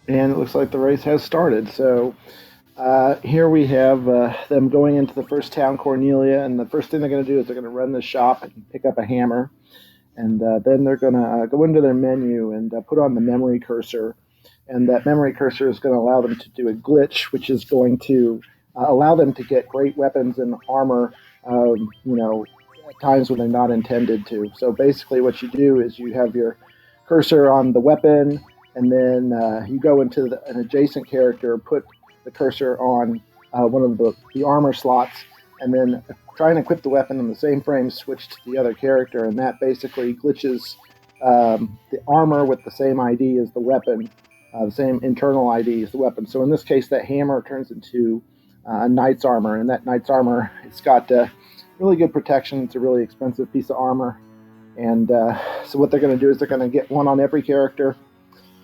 And it looks like the race has started. So here we have them going into the first town, Cornelia, and the first thing they're going to do is they're going to run the shop and pick up a hammer, and then they're going to go into their menu and put on the memory cursor, and that memory cursor is going to allow them to do a glitch, which is going to allow them to get great weapons and armor, at times when they're not intended to. So basically, what you do is you have your cursor on the weapon, and then you go into an adjacent character, put the cursor on one of the armor slots, and then try and equip the weapon in the same frame, switch to the other character, and that basically glitches the armor with the same ID as the weapon, the same internal ID as the weapon. So in this case, that hammer turns into a knight's armor, and that knight's armor, it's got really good protection. It's a really expensive piece of armor, and so what they're going to do is they're going to get one on every character,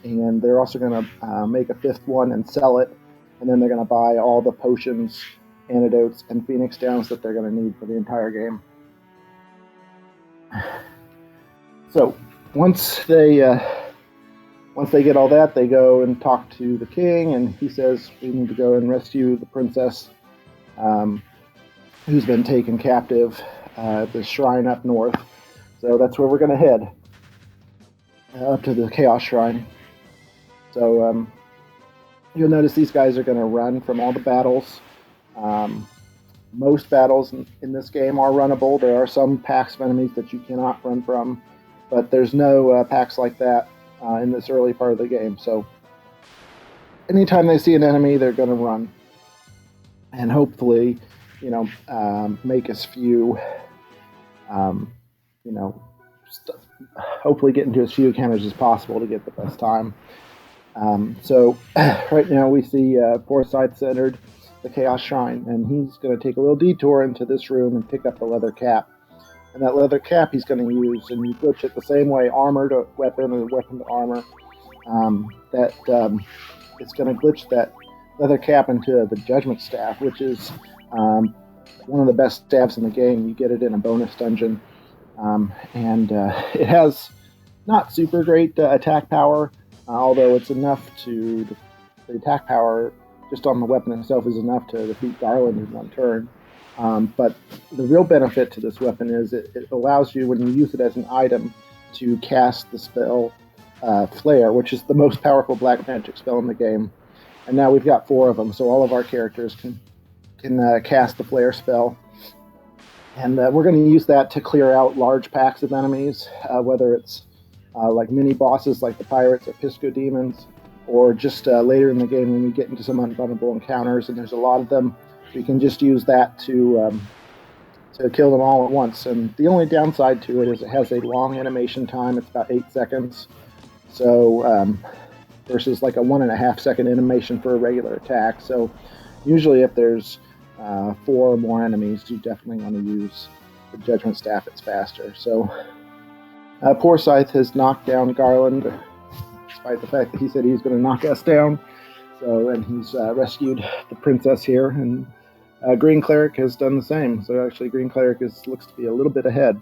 and they're also going to make a fifth one and sell it, and then they're going to buy all the potions, antidotes, and phoenix downs that they're going to need for the entire game. So once they get all that, they go and talk to the king, and he says we need to go and rescue the princess, who's been taken captive at the shrine up north. So that's where we're going to head, up to the Chaos Shrine. So you'll notice these guys are going to run from all the battles. Most battles in this game are runnable. There are some packs of enemies that you cannot run from, but there's no packs like that in this early part of the game. So anytime they see an enemy, they're going to run, and hopefully, make as few, hopefully get into as few encounters as possible to get the best time. So right now we see Poorscythe entered the Chaos Shrine, and he's going to take a little detour into this room and pick up the leather cap. And that leather cap he's going to use, and you glitch it the same way, armor to weapon or weapon to armor. It's going to glitch that leather cap into the Judgment Staff, which is one of the best staffs in the game. You get it in a bonus dungeon, and it has not super great attack power, although it's enough to, the attack power just on the weapon itself is enough to defeat Garland in one turn. But the real benefit to this weapon is it allows you, when you use it as an item, to cast the spell Flare, which is the most powerful black magic spell in the game. And now we've got 4 of them, so all of our characters can cast the Flare spell. And we're going to use that to clear out large packs of enemies, whether it's like mini bosses like the pirates or Pisco demons, or just later in the game when we get into some unbundleable encounters, and there's a lot of them. We can just use that to kill them all at once. And the only downside to it is it has a long animation time. It's about 8 seconds. So versus like a 1.5 second animation for a regular attack. So usually if there's 4 or more enemies, you definitely want to use the Judgment Staff. It's faster. So Poorscythe has knocked down Garland, despite the fact that he said he's going to knock us down. So, and he's rescued the princess here, and GreenCleric has done the same. So actually, GreenCleric looks to be a little bit ahead.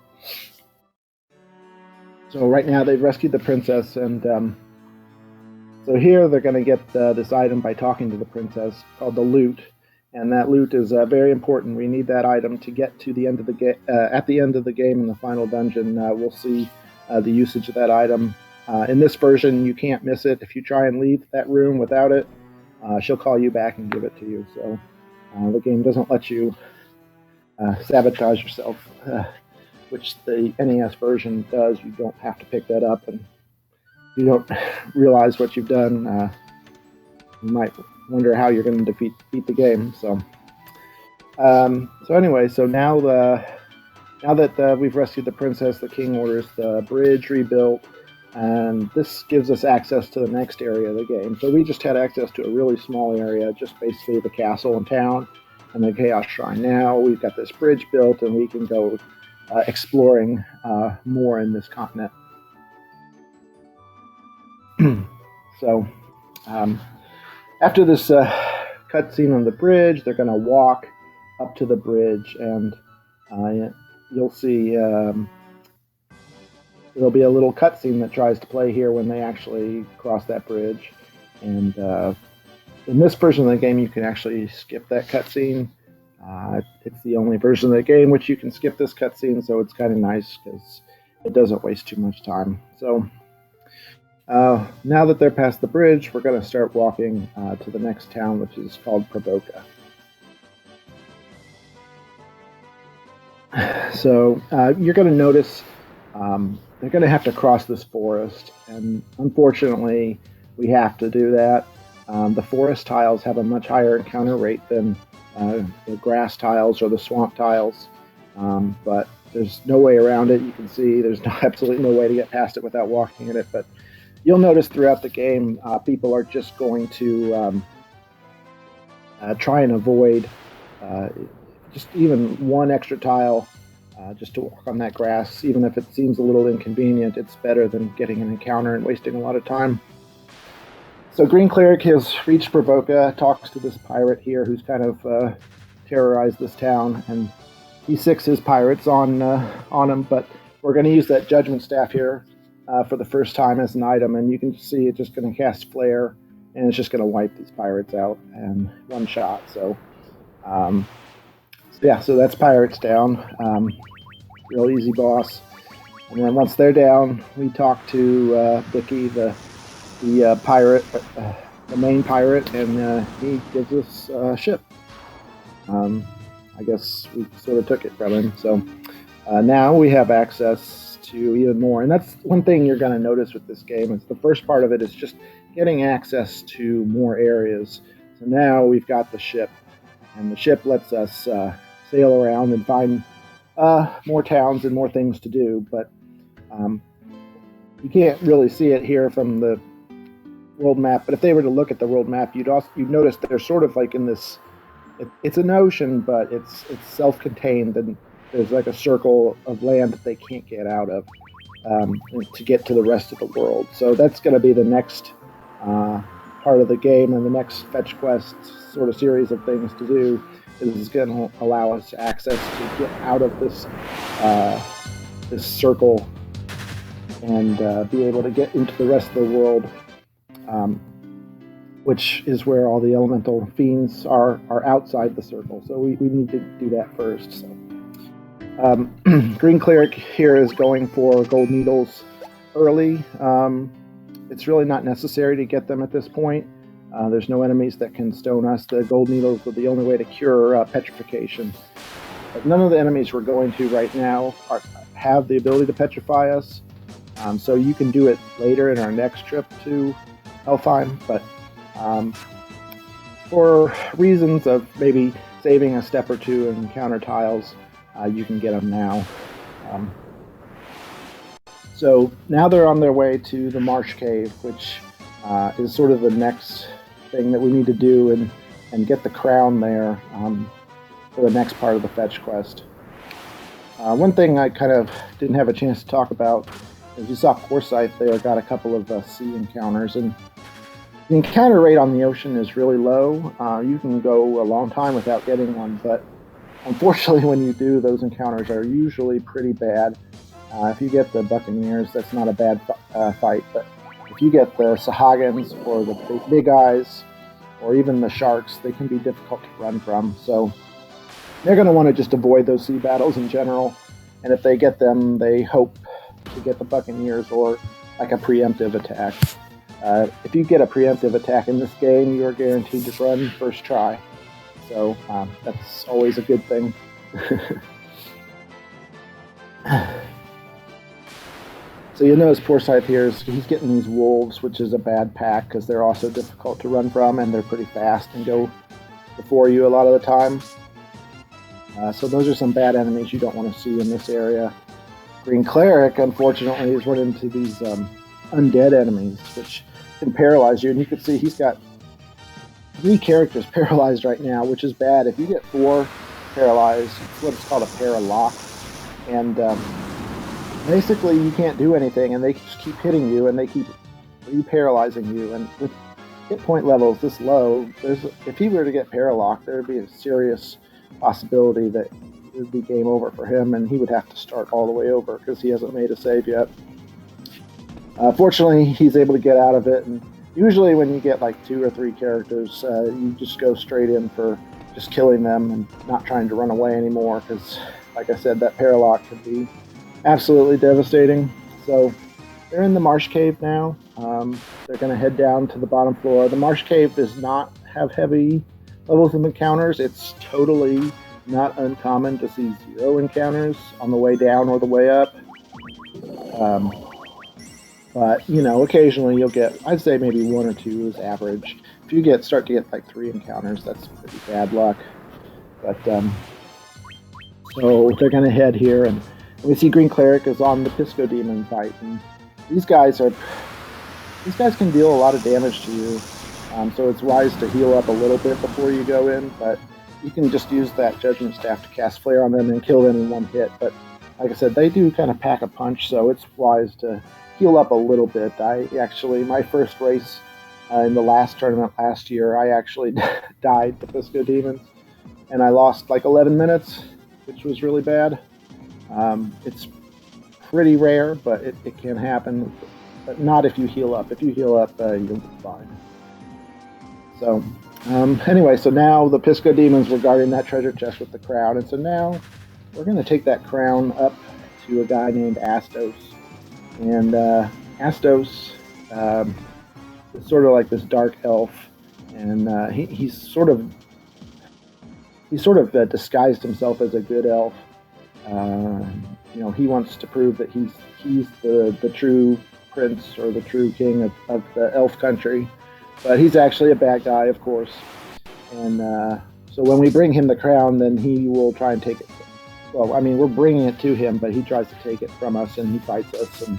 So right now they've rescued the princess, and so here they're going to get this item by talking to the princess called the loot, and that loot is very important. We need that item to get to the end of the game. At the end of the game in the final dungeon, we'll see the usage of that item. In this version, you can't miss it. If you try and leave that room without it, she'll call you back and give it to you. So the game doesn't let you sabotage yourself, which the NES version does. You don't have to pick that up, and you don't realize what you've done. You might wonder how you're going to beat the game. So anyway, so now that we've rescued the princess, the king orders the bridge rebuilt, and this gives us access to the next area of the game. So we just had access to a really small area, just basically the castle and town and the Chaos Shrine. Now we've got this bridge built, and we can go exploring more in this continent. So after this cutscene on the bridge, they're going to walk up to the bridge, and you'll see there'll be a little cutscene that tries to play here when they actually cross that bridge. And in this version of the game, you can actually skip that cutscene. It's the only version of the game which you can skip this cutscene, so it's kind of nice because it doesn't waste too much time. So now that they're past the bridge, we're going to start walking to the next town, which is called Provoca. So you're going to notice they're going to have to cross this forest, and unfortunately, we have to do that. The forest tiles have a much higher encounter rate than the grass tiles or the swamp tiles, but there's no way around it. You can see there's absolutely no way to get past it without walking in it, but you'll notice throughout the game, people are just going to try and avoid just even one extra tile just to walk on that grass. Even if it seems a little inconvenient, it's better than getting an encounter and wasting a lot of time. So GreenCleric has reached Provoca, talks to this pirate here who's kind of terrorized this town, and he sicks his pirates on him, but we're going to use that judgment staff here for the first time as an item, and you can see it's just going to cast flare, and it's just going to wipe these pirates out in one shot. So yeah, so that's pirates down. Real easy boss. And then once they're down, we talk to Vicky, the pirate, the main pirate, and he gives us a ship. I guess we sort of took it from him. So now we have access to even more. And that's one thing you're going to notice with this game. Is the first part of it is just getting access to more areas. So now we've got the ship, and the ship lets us sail around and find more towns and more things to do. But you can't really see it here from the world map. But if they were to look at the world map, you'd notice they're sort of like in this. It's an ocean, but it's self-contained, and there's like a circle of land that they can't get out of to get to the rest of the world. So that's going to be the next part of the game, and the next fetch quest sort of series of things to do is going to allow us access to get out of this this circle and be able to get into the rest of the world, which is where all the elemental fiends are outside the circle. So we need to do that first. So GreenCleric here is going for gold needles early. It's really not necessary to get them at this point. There's no enemies that can stone us. The gold needles are the only way to cure petrification. But none of the enemies we're going to right now have the ability to petrify us. So you can do it later in our next trip to Helfheim. But for reasons of maybe saving a step or two in encounter tiles, you can get them now. So now they're on their way to the Marsh Cave, which is sort of the next thing that we need to do and get the crown there for the next part of the fetch quest. One thing I kind of didn't have a chance to talk about is you saw Poorscythe there got a couple of sea encounters, and the encounter rate on the ocean is really low. You can go a long time without getting one, but unfortunately when you do, those encounters are usually pretty bad. If you get the Buccaneers, that's not a bad fight, but if you get the Sahagins or the big eyes or even the sharks, they can be difficult to run from. So they're going to want to just avoid those sea battles in general, and if they get them, they hope to get the Buccaneers or like a preemptive attack. If you get a preemptive attack in this game, you are guaranteed to run first try. So that's always a good thing. So you'll notice Poorscythe here, he's getting these wolves, which is a bad pack because they're also difficult to run from, and they're pretty fast and go before you a lot of the time. So those are some bad enemies you don't want to see in this area. GreenCleric, unfortunately, is running into these undead enemies, which can paralyze you. And you can see he's got 3 characters paralyzed right now, which is bad. If you get 4 paralyzed, it's what's called a paralock. And basically you can't do anything, and they just keep hitting you, and they keep re-paralyzing you. And with hit point levels this low, if he were to get paralocked, there would be a serious possibility that it would be game over for him, and he would have to start all the way over because he hasn't made a save yet. Fortunately, he's able to get out of it, and Usually when you get like 2 or 3 characters, you just go straight in for just killing them and not trying to run away anymore, because, like I said, that paralock can be absolutely devastating. So they're in the marsh cave now. They're going to head down to the bottom floor. The marsh cave does not have heavy levels of encounters. It's totally not uncommon to see 0 encounters on the way down or the way up. But, you know, occasionally you'll get, I'd say maybe 1 or 2 is average. If you start to get like 3 encounters, that's pretty bad luck. But, so they're going to head here, and we see GreenCleric is on the Pisco Demon fight, and these guys can deal a lot of damage to you. So it's wise to heal up a little bit before you go in, but you can just use that Judgment Staff to cast Flare on them and kill them in 1 hit. But like I said, they do kind of pack a punch, so it's wise to heal up a little bit. My first race in the last tournament last year, I actually died to Pisco Demons, and I lost like 11 minutes, which was really bad. It's pretty rare, but it can happen, but not if you heal up. If you heal up, you'll be fine. So anyway, so now the Pisco Demons were guarding that treasure chest with the crown, and so now we're going to take that crown up to a guy named Astos. And Astos is sort of like this dark elf, and he's sort of disguised himself as a good elf. You know, he wants to prove that he's the true prince or the true king of the elf country, but he's actually a bad guy, of course. And so when we bring him the crown, then he will try and take it. Well, I mean, we're bringing it to him, but he tries to take it from us, and he fights us. And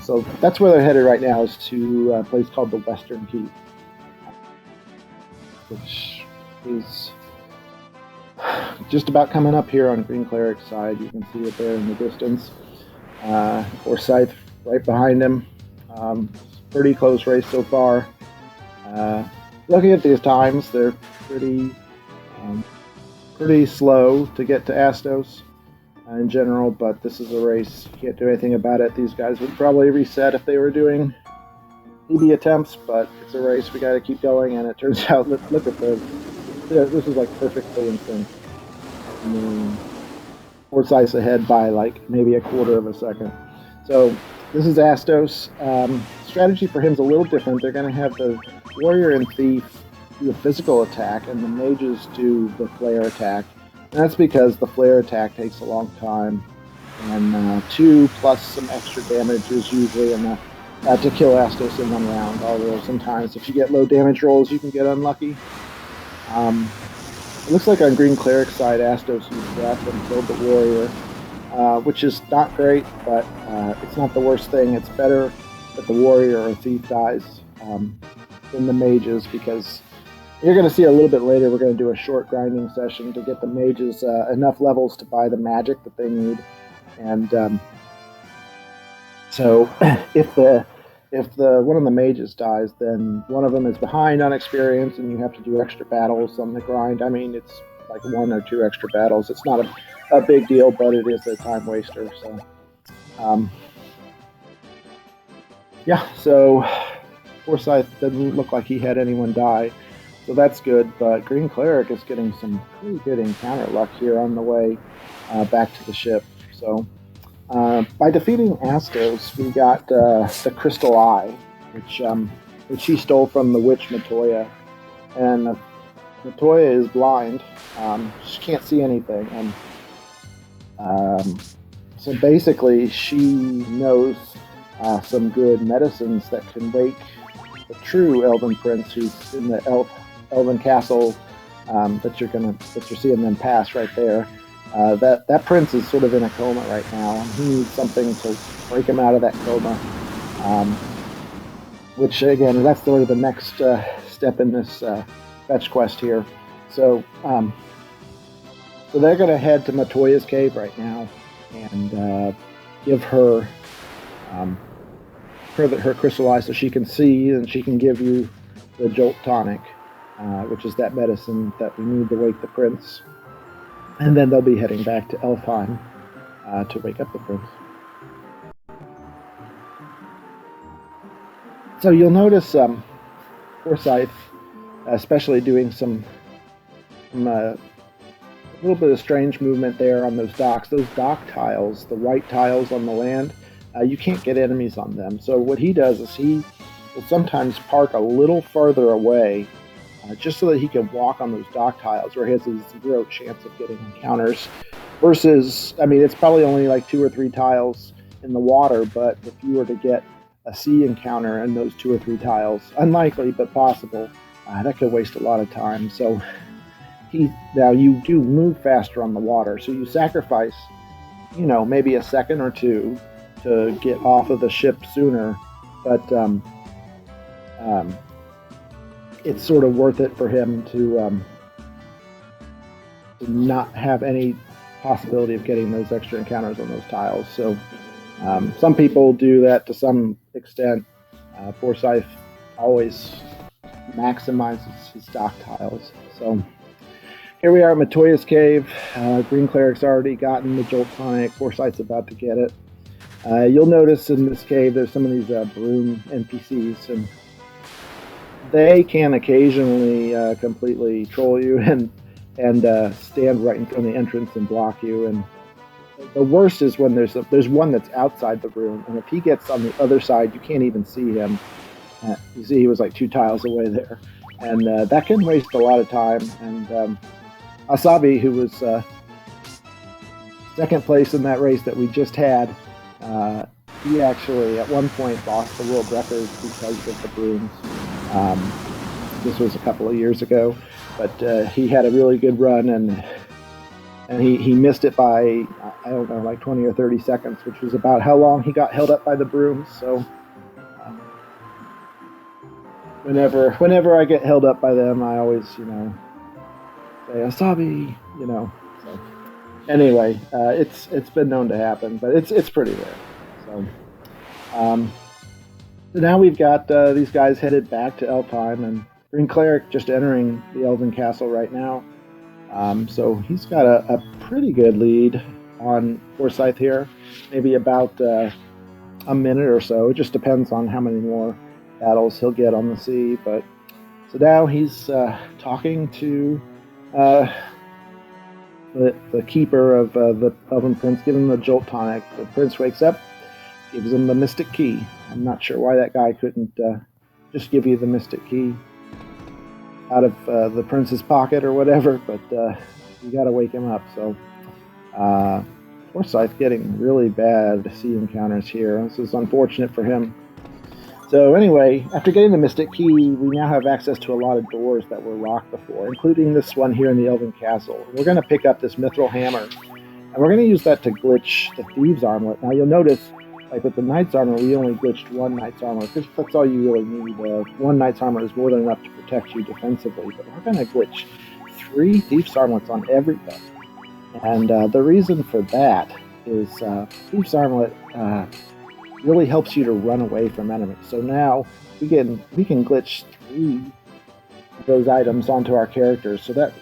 so that's where they're headed right now, is to a place called the Western Keep, which is just about coming up here on GreenCleric's side. You can see it there in the distance. Poorscythe right behind him. Pretty close race so far. Looking at these times, they're pretty slow to get to Astos in general, but this is a race. You can't do anything about it. These guys would probably reset if they were doing PB attempts, but it's a race. We got to keep going, and it turns out, look at this. This is like perfectly in sync. I mean, Poorscythe's ahead by like maybe a quarter of a second. So this is Astos. Strategy for him is a little different. They're going to have the warrior and thief do the physical attack, and the mages do the flare attack. And that's because the flare attack takes a long time, and 2 plus some extra damage is usually enough to kill Astos in 1 round. Although sometimes if you get low damage rolls, you can get unlucky. It looks like on GreenCleric's side, Astos used death and killed the warrior, which is not great, but it's not the worst thing. It's better that the warrior or thief dies than the mages, because you're going to see a little bit later, we're going to do a short grinding session to get the mages enough levels to buy the magic that they need. And so if one of the mages dies, then one of them is behind on experience, and you have to do extra battles on the grind. I mean, it's like 1 or 2 extra battles. It's not a big deal, but it is a time waster. So, yeah. So Poorscythe doesn't look like he had anyone die, so that's good. But GreenCleric is getting some pretty good encounter luck here on the way back to the ship. So. By defeating Astos, we got the Crystal Eye, which he stole from the witch Matoya. And Matoya is blind; she can't see anything. And so basically, she knows some good medicines that can wake the true Elven Prince, who's in the Elven Castle that you're seeing them pass right there. That prince is sort of in a coma right now, and he needs something to break him out of that coma. Which again, that's sort of the next step in this fetch quest here. So, so they're going to head to Matoya's cave right now and give her her crystal eye so she can see, and she can give you the Jolt Tonic, which is that medicine that we need to wake the prince. And then they'll be heading back to Elfheim to wake up the prince. So you'll notice Poorscythe, especially doing some a little bit of strange movement there on those docks. Those dock tiles, the white tiles on the land, you can't get enemies on them. So what he does is he will sometimes park a little further away, just so that he can walk on those dock tiles where he has a 0 chance of getting encounters. Versus, I mean, it's probably only like 2 or 3 tiles in the water, but if you were to get a sea encounter in those 2 or 3 tiles, unlikely but possible, that could waste a lot of time. So now you do move faster on the water, so you sacrifice, maybe a second or two to get off of the ship sooner, but it's sort of worth it for him to not have any possibility of getting those extra encounters on those tiles. So some people do that to some extent. Poorscythe always maximizes his dock tiles. So here we are at Matoya's Cave. GreenCleric's already gotten the Jolt Tonic. Poorscythe's about to get it. You'll notice in this cave there's some of these broom NPCs, and they can occasionally completely troll you and stand right in front of the entrance and block you. And the worst is when there's one that's outside the room, and if he gets on the other side, you can't even see him. You see, he was like 2 tiles away there, and that can waste a lot of time. And Asabi, who was second place in that race that we just had, he actually at one point lost the world record because of the brooms. This was a couple of years ago, but he had a really good run, and he missed it by, I don't know, like 20 or 30 seconds, which was about how long he got held up by the brooms. So whenever I get held up by them, I always, say Asabi, So anyway, it's been known to happen, but it's pretty rare. So now we've got these guys headed back to Elfheim, and GreenCleric just entering the Elven Castle right now. So he's got a pretty good lead on Poorscythe here, maybe about a minute or so. It just depends on how many more battles he'll get on the sea. But so now he's talking to the keeper of the Elven Prince, giving him the Jolt Tonic. The prince wakes up, gives him the Mystic Key. I'm not sure why that guy couldn't just give you the Mystic Key out of the prince's pocket or whatever, but you got to wake him up. So Poorscythe getting really bad sea encounters here. This is unfortunate for him. So anyway, after getting the Mystic Key, we now have access to a lot of doors that were locked before, including this one here in the Elven Castle. We're going to pick up this Mithril Hammer, and we're going to use that to glitch the Thieves' Armlet. Now you'll notice, like with the Knight's Armor, we only glitched 1 Knight's Armor, because that's all you really need. 1 Knight's Armor is more than enough to protect you defensively, but we're going to glitch 3 Thieves' Armlets on everybody. And the reason for that is Thieves' Armlet really helps you to run away from enemies. So now we can glitch 3 of those items onto our characters, so that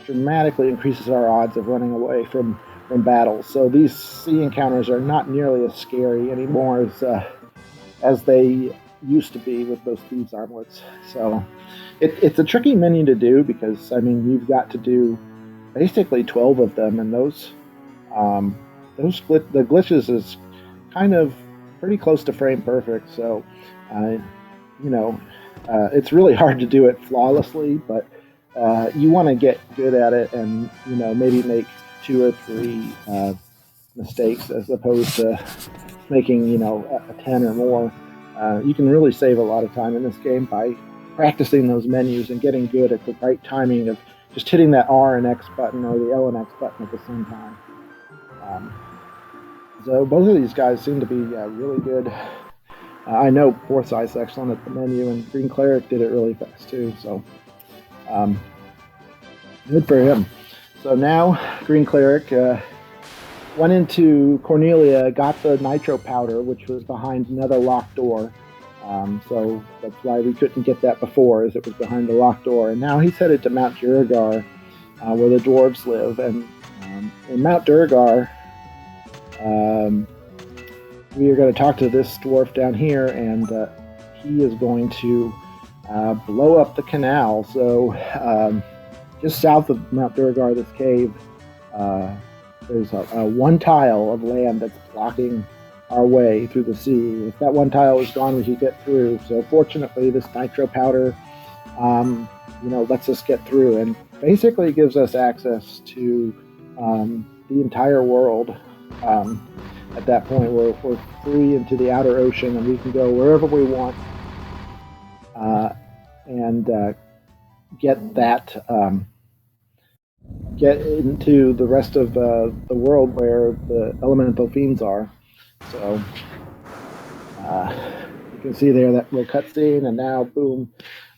dramatically increases our odds of running away from battles. So these sea encounters are not nearly as scary anymore as they used to be with those Thieves' Armlets. So it's a tricky menu to do, because I mean, you've got to do basically 12 of them, and the glitches is kind of pretty close to frame perfect. So it's really hard to do it flawlessly, but you want to get good at it, and maybe make 2 or 3 mistakes as opposed to making a 10 or more. You can really save a lot of time in this game by practicing those menus and getting good at the right timing of just hitting that R and X button or the L and X button at the same time. So both of these guys seem to be really good. I know Poorscythe's excellent at the menu, and GreenCleric did it really fast too. So good for him. So now GreenCleric went into Cornelia, got the nitro powder, which was behind another locked door. So that's why we couldn't get that before, as it was behind the locked door. And now he's headed to Mount Duragar, where the dwarves live. And in Mount Duragar, we are going to talk to this dwarf down here, and he is going to blow up the canal. So just south of Mount Durgar, this cave, there's a one tile of land that's blocking our way through the sea. If that one tile is gone, we could get through. So fortunately, this nitro powder, lets us get through, and basically gives us access to the entire world. At that point, we're free into the outer ocean, and we can go wherever we want and get into the rest of the world where the elemental fiends are. So you can see there that little cutscene, and now boom,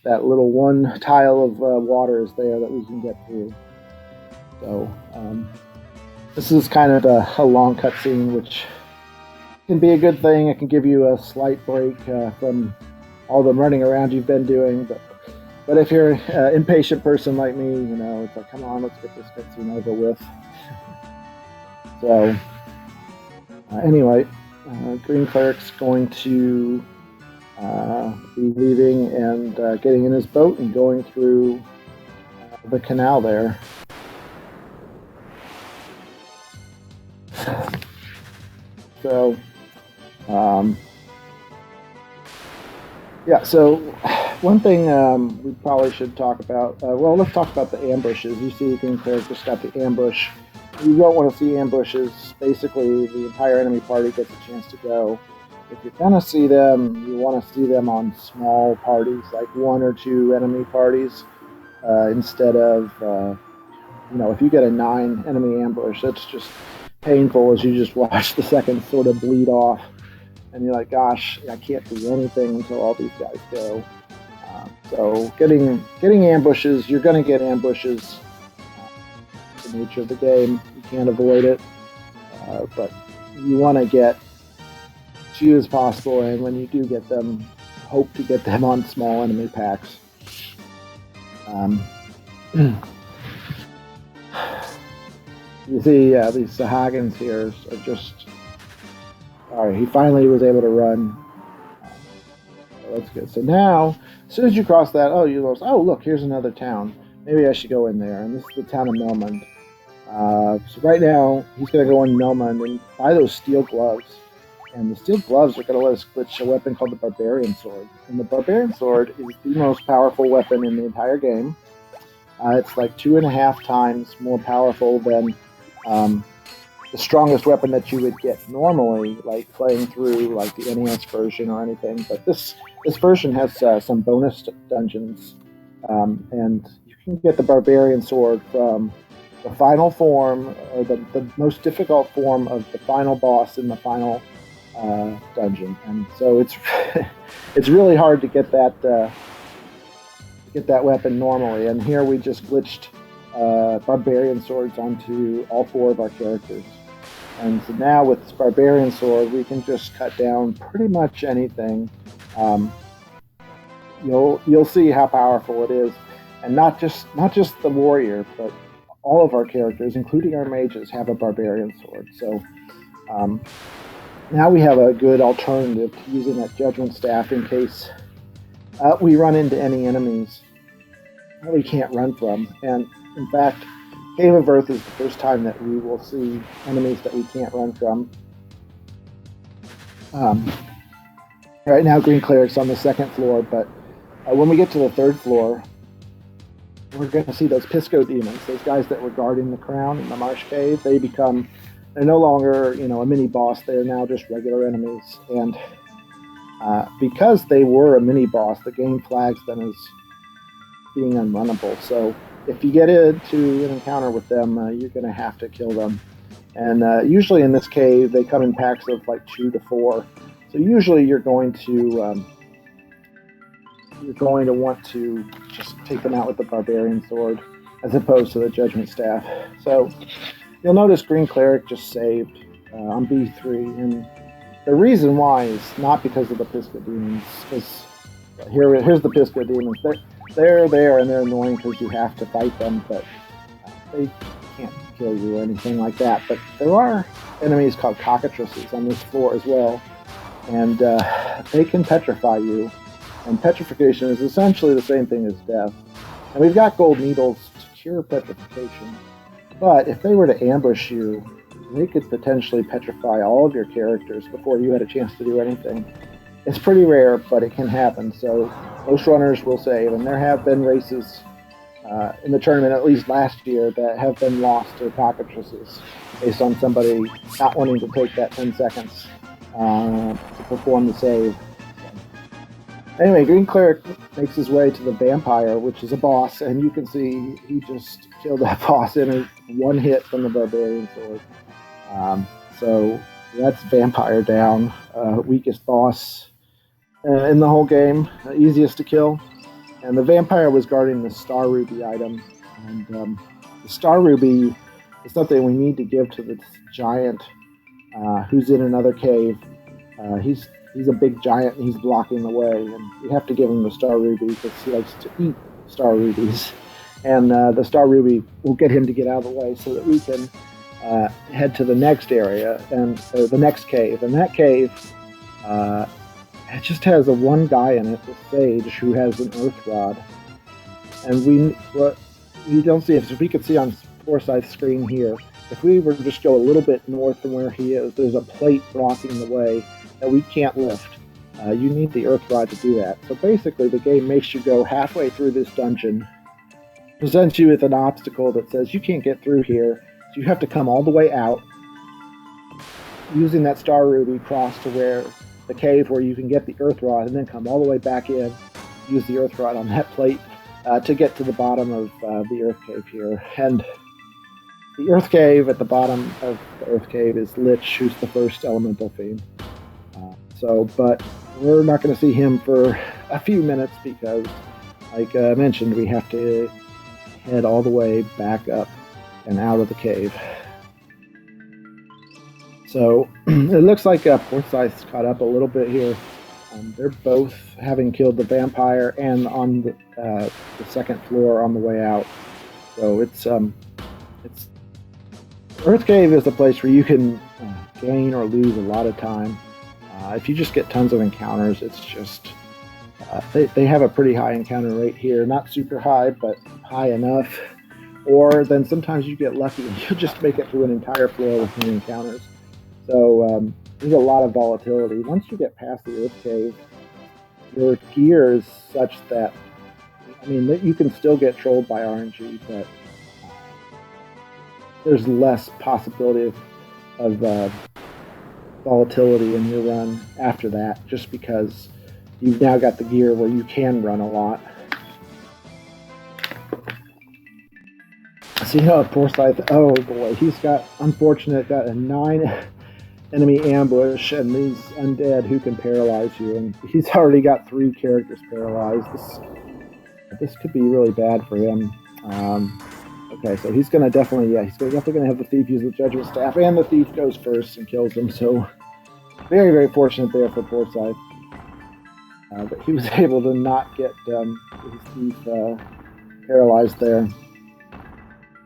that little one tile of water is there that we can get through. So this is kind of a long cutscene, which can be a good thing. It can give you a slight break from all the running around you've been doing, but if you're an impatient person like me, it's like, come on, let's get this cutscene over with. So anyway, GreenCleric's going to be leaving and getting in his boat and going through the canal there. So so one thing we probably should talk about, let's talk about the ambushes. You see GreenCleric just got the ambush. You don't want to see ambushes. Basically, the entire enemy party gets a chance to go. If you're going to see them, you want to see them on small parties, like 1 or 2 enemy parties, instead of, if you get a 9 enemy ambush, that's just painful as you just watch the seconds sort of bleed off. And you're like, gosh, I can't do anything until all these guys go. So getting ambushes, you're going to get ambushes. The nature of the game, you can't avoid it. But you want to get as few as possible, and when you do get them, hope to get them on small enemy packs. You see, these Sahagins here are just... Alright, he finally was able to run. So that's good. So now, as soon as you cross that, look, here's another town. Maybe I should go in there. And this is the town of Melmond. So right now, he's going to go in Melmond and buy those steel gloves. And the steel gloves are going to let us glitch a weapon called the Barbarian Sword. And the Barbarian Sword is the most powerful weapon in the entire game. It's like 2.5 times more powerful than the strongest weapon that you would get normally, like playing through like the NES version or anything. But this version has some bonus dungeons, and you can get the Barbarian Sword from the final form, or the most difficult form of the final boss in the final dungeon. And so it's it's really hard to get that weapon normally. And here we just glitched Barbarian Swords onto all 4 of our characters. And so now with this Barbarian Sword, we can just cut down pretty much anything. You'll see how powerful it is, and not just the warrior, but all of our characters, including our mages, have a Barbarian Sword. So now we have a good alternative to using that Judgment Staff in case we run into any enemies that we can't run from. And in fact, Cave of Earth is the first time that we will see enemies that we can't run from. Right now, GreenCleric's on the 2nd floor, but when we get to the 3rd floor, we're going to see those Pisco demons, those guys that were guarding the crown in the Marsh Cave. They're no longer, a mini boss. They're now just regular enemies. And because they were a mini boss, the game flags them as being unrunnable. So if you get into an encounter with them, you're going to have to kill them. And usually in this cave, they come in packs of like 2 to 4. So usually you're going to want to just take them out with the Barbarian Sword as opposed to the Judgment Staff. So you'll notice GreenCleric just saved on B3, and the reason why is not because of the Pisco demons. Because here's the Pisco demons. They're there and they're annoying because you have to fight them, but they can't kill you or anything like that. But there are enemies called cockatrices on this floor as well, and they can petrify you. And petrification is essentially the same thing as death. And we've got gold needles to cure petrification. But if they were to ambush you, they could potentially petrify all of your characters before you had a chance to do anything. It's pretty rare, but it can happen. So most runners will save, and there have been races in the tournament, at least last year, that have been lost to cockatrices based on somebody not wanting to take that 10 seconds to perform the save. So, anyway, GreenCleric makes his way to the vampire, which is a boss, and you can see he just killed that boss in one hit from the barbarian sword. So that's vampire down, weakest boss in the whole game, easiest to kill. And the vampire was guarding the Star Ruby item. And the Star Ruby is something we need to give to this giant who's in another cave. He's a big giant, and he's blocking the way. And we have to give him the Star Ruby because he likes to eat Star Rubies. And the Star Ruby will get him to get out of the way so that we can head to the next area, and the next cave. And that cave... it just has one guy in it, the Sage, who has an earth rod. And we don't see it. If we could see on Poorscythe's screen here, if we were to just go a little bit north from where he is, there's a plate blocking the way that we can't lift. You need the earth rod to do that. So basically, the game makes you go halfway through this dungeon, presents you with an obstacle that says you can't get through here, so you have to come all the way out, using that Star Ruby, cross to where the cave where you can get the earth rod, and then come all the way back in, use the earth rod on that plate to get to the bottom of the earth cave here. And the earth cave at the bottom of the earth cave is Lich, who's the first elemental fiend. But we're not going to see him for a few minutes because, like I mentioned, we have to head all the way back up and out of the cave. So it looks like Poorscythe's caught up a little bit here. They're both having killed the vampire and on the second floor on the way out. So it's Earth Cave is a place where you can gain or lose a lot of time. If you just get tons of encounters, it's just they have a pretty high encounter rate here. Not super high, but high enough. Or then sometimes you get lucky and you'll just make it through an entire floor with new encounters. So there's a lot of volatility. Once you get past the Earth Cave, your gear is such that, I mean, you can still get trolled by RNG, but there's less possibility of volatility in your run after that, just because you've now got the gear where you can run a lot. So you know, Poorscythe, oh boy, he's got a 9 enemy ambush and these undead who can paralyze you, and he's already got 3 characters paralyzed. This could be really bad for him. Okay, so he's definitely gonna have the thief use the judgment staff, and the thief goes first and kills him. So very, very fortunate there for Poorscythe. But he was able to not get his thief paralyzed there.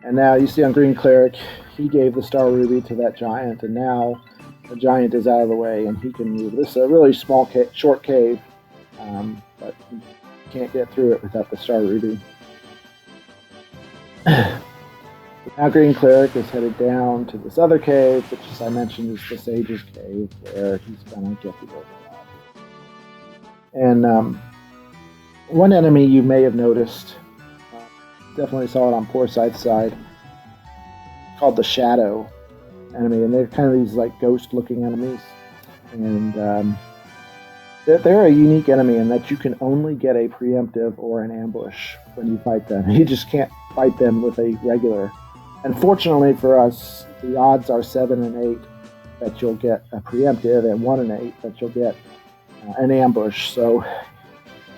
And now you see on GreenCleric, he gave the Star Ruby to that giant, and now the giant is out of the way and he can move. This is a really small, short cave, but you can't get through it without the Star Ruby. Now GreenCleric is headed down to this other cave, which, as I mentioned, is the Sage's cave, where he's going to get the Earth Rod. And one enemy you may have noticed, definitely saw it on Poorscythe's side, called the Shadow enemy, and they're kind of these like ghost-looking enemies. And they're a unique enemy in that you can only get a preemptive or an ambush when you fight them. You just can't fight them with a regular. And fortunately for us, the odds are 7 and 8 that you'll get a preemptive, and 1 and 8 that you'll get an ambush. So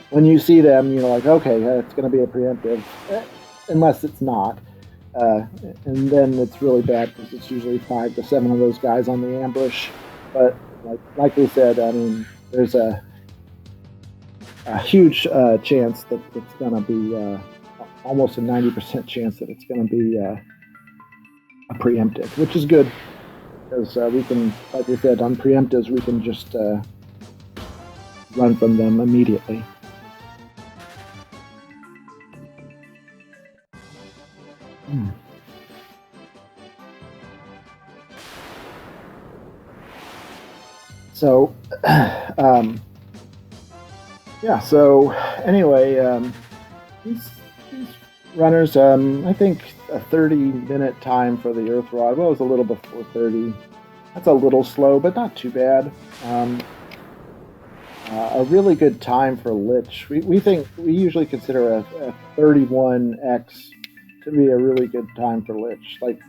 when you see them, you're like, okay, it's going to be a preemptive, unless it's not. And then it's really bad because it's usually 5 to 7 of those guys on the ambush. But like we said, I mean, there's a huge chance that it's going to be almost a 90% chance that it's going to be a preemptive, which is good because we can, like we said, on preemptives we can just run from them immediately. So, yeah. So anyway, these runners, I think a 30-minute time for the Earth Rod. Well, it was a little before 30. That's a little slow, but not too bad. A really good time for Lich. We usually consider a 31x to be a really good time for Lich, like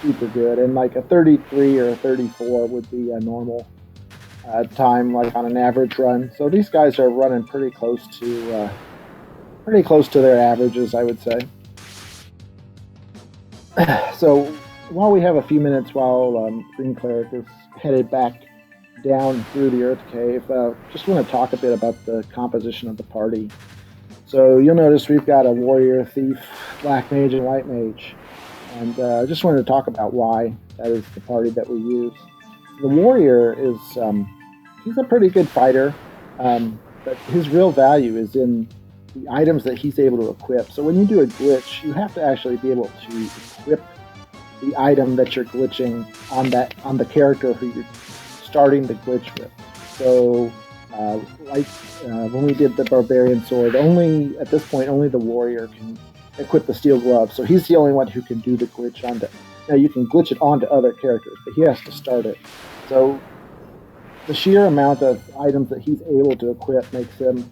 super good, and like a 33 or a 34 would be a normal time, like on an average run. So these guys are running pretty close to their averages, I would say. So while we have a few minutes while GreenCleric is headed back down through the Earth Cave, just want to talk a bit about the composition of the party. So you'll notice we've got a warrior, thief, black mage, and white mage. And I just wanted to talk about why that is the party that we use. The warrior is, he's a pretty good fighter, but his real value is in the items that he's able to equip. So when you do a glitch, you have to actually be able to equip the item that you're glitching on the character who you're starting the glitch with. So when we did the barbarian sword, at this point only the warrior can equip the steel glove. So he's the only one who can do the glitch onto. Now you can glitch it onto other characters, but he has to start it. So the sheer amount of items that he's able to equip makes him.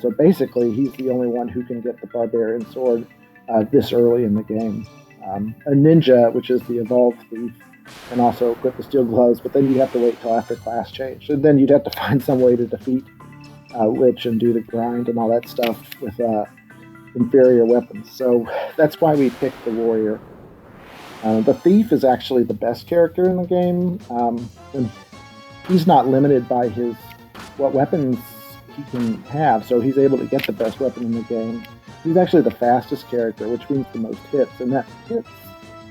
So basically, he's the only one who can get the barbarian sword this early in the game. A ninja, which is the evolved thief, can also equip the steel gloves, but then you have to wait till after class change. And then you'd have to find some way to defeat Lich and do the grind and all that stuff with inferior weapons. So that's why we picked the warrior. The thief is actually the best character in the game. When he's not limited by what weapons he can have, so he's able to get the best weapon in the game. He's actually the fastest character, which means the most hits, and that hits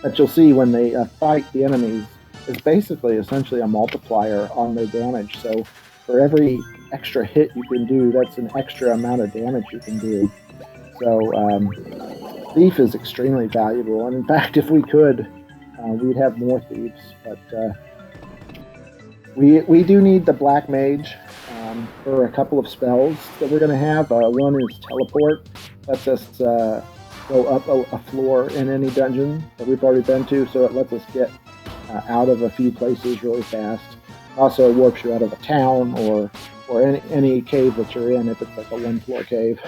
that you'll see when they fight the enemies is basically essentially a multiplier on their damage. So for every extra hit you can do, that's an extra amount of damage you can do. So thief is extremely valuable, and in fact, if we could, we'd have more thieves, but we do need the black mage for a couple of spells that we're going to have. One is teleport, lets us go up a floor in any dungeon that we've already been to, so it lets us get out of a few places really fast. Also warps you out of a town or any cave that you're in if it's like a one-floor cave.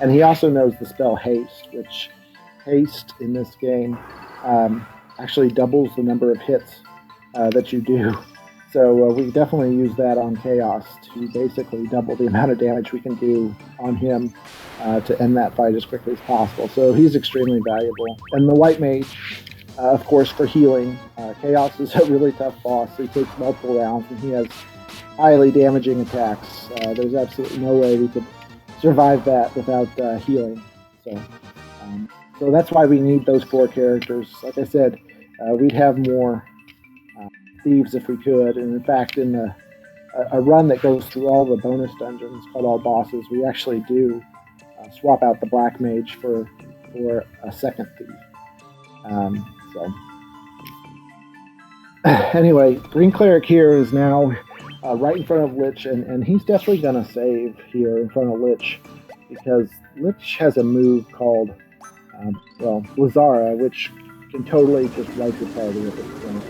And he also knows the spell haste, which haste in this game actually doubles the number of hits that you do. So we definitely use that on Chaos to basically double the amount of damage we can do on him to end that fight as quickly as possible. So he's extremely valuable. And the White Mage, of course, for healing. Chaos is a really tough boss. He takes multiple rounds and he has highly damaging attacks. There's absolutely no way we could survive that without healing. So that's why we need those 4 characters. Like I said, we'd have more thieves if we could, and in fact in a run that goes through all the bonus dungeons called All Bosses, we actually do swap out the black mage for a second thief. Anyway, GreenCleric here is now right in front of Lich, and he's definitely going to save here in front of Lich, because Lich has a move called Lazara, which can totally just wipe your party at this point.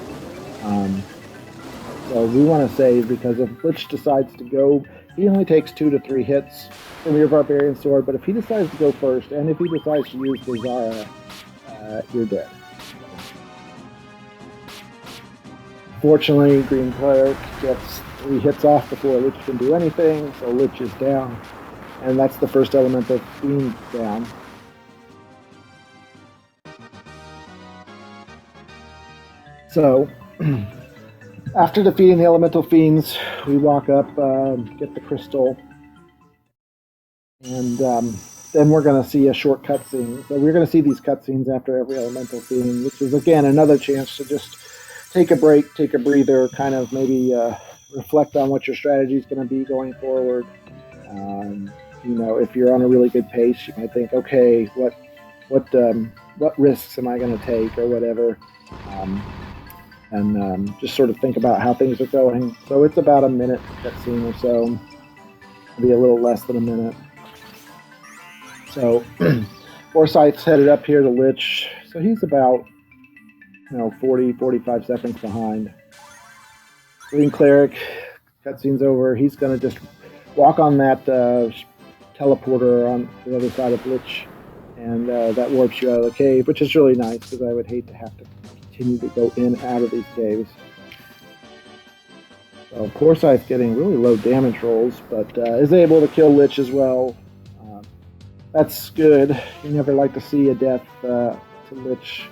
So we want to save, because if Lich decides to go, he only takes 2 to 3 hits from your Barbarian Sword, but if he decides to go first, and if he decides to use Lazara, you're dead. Fortunately, GreenCleric gets 3 hits off before Lich can do anything, so Lich is down, and that's the first elemental fiend down. So, after defeating the elemental fiends, we walk up, get the crystal, and then we're going to see a short cutscene. So we're going to see these cutscenes after every elemental fiend, which is, again, another chance to just take a break, take a breather, kind of maybe reflect on what your strategy is going to be going forward. If you're on a really good pace, you might think, okay, what what risks am I going to take or whatever, and just sort of think about how things are going. So it's about a minute cutscene or so, maybe a little less than a minute. So Poorscythe's headed up here to Lich, so he's about 40, 45 seconds behind. GreenCleric, cutscene's over. He's going to just walk on that teleporter on the other side of Lich, and that warps you out of the cave, which is really nice because I would hate to have to continue to go in and out of these caves. So Poorscythe's getting really low damage rolls, but is able to kill Lich as well. That's good. You never like to see a death to Lich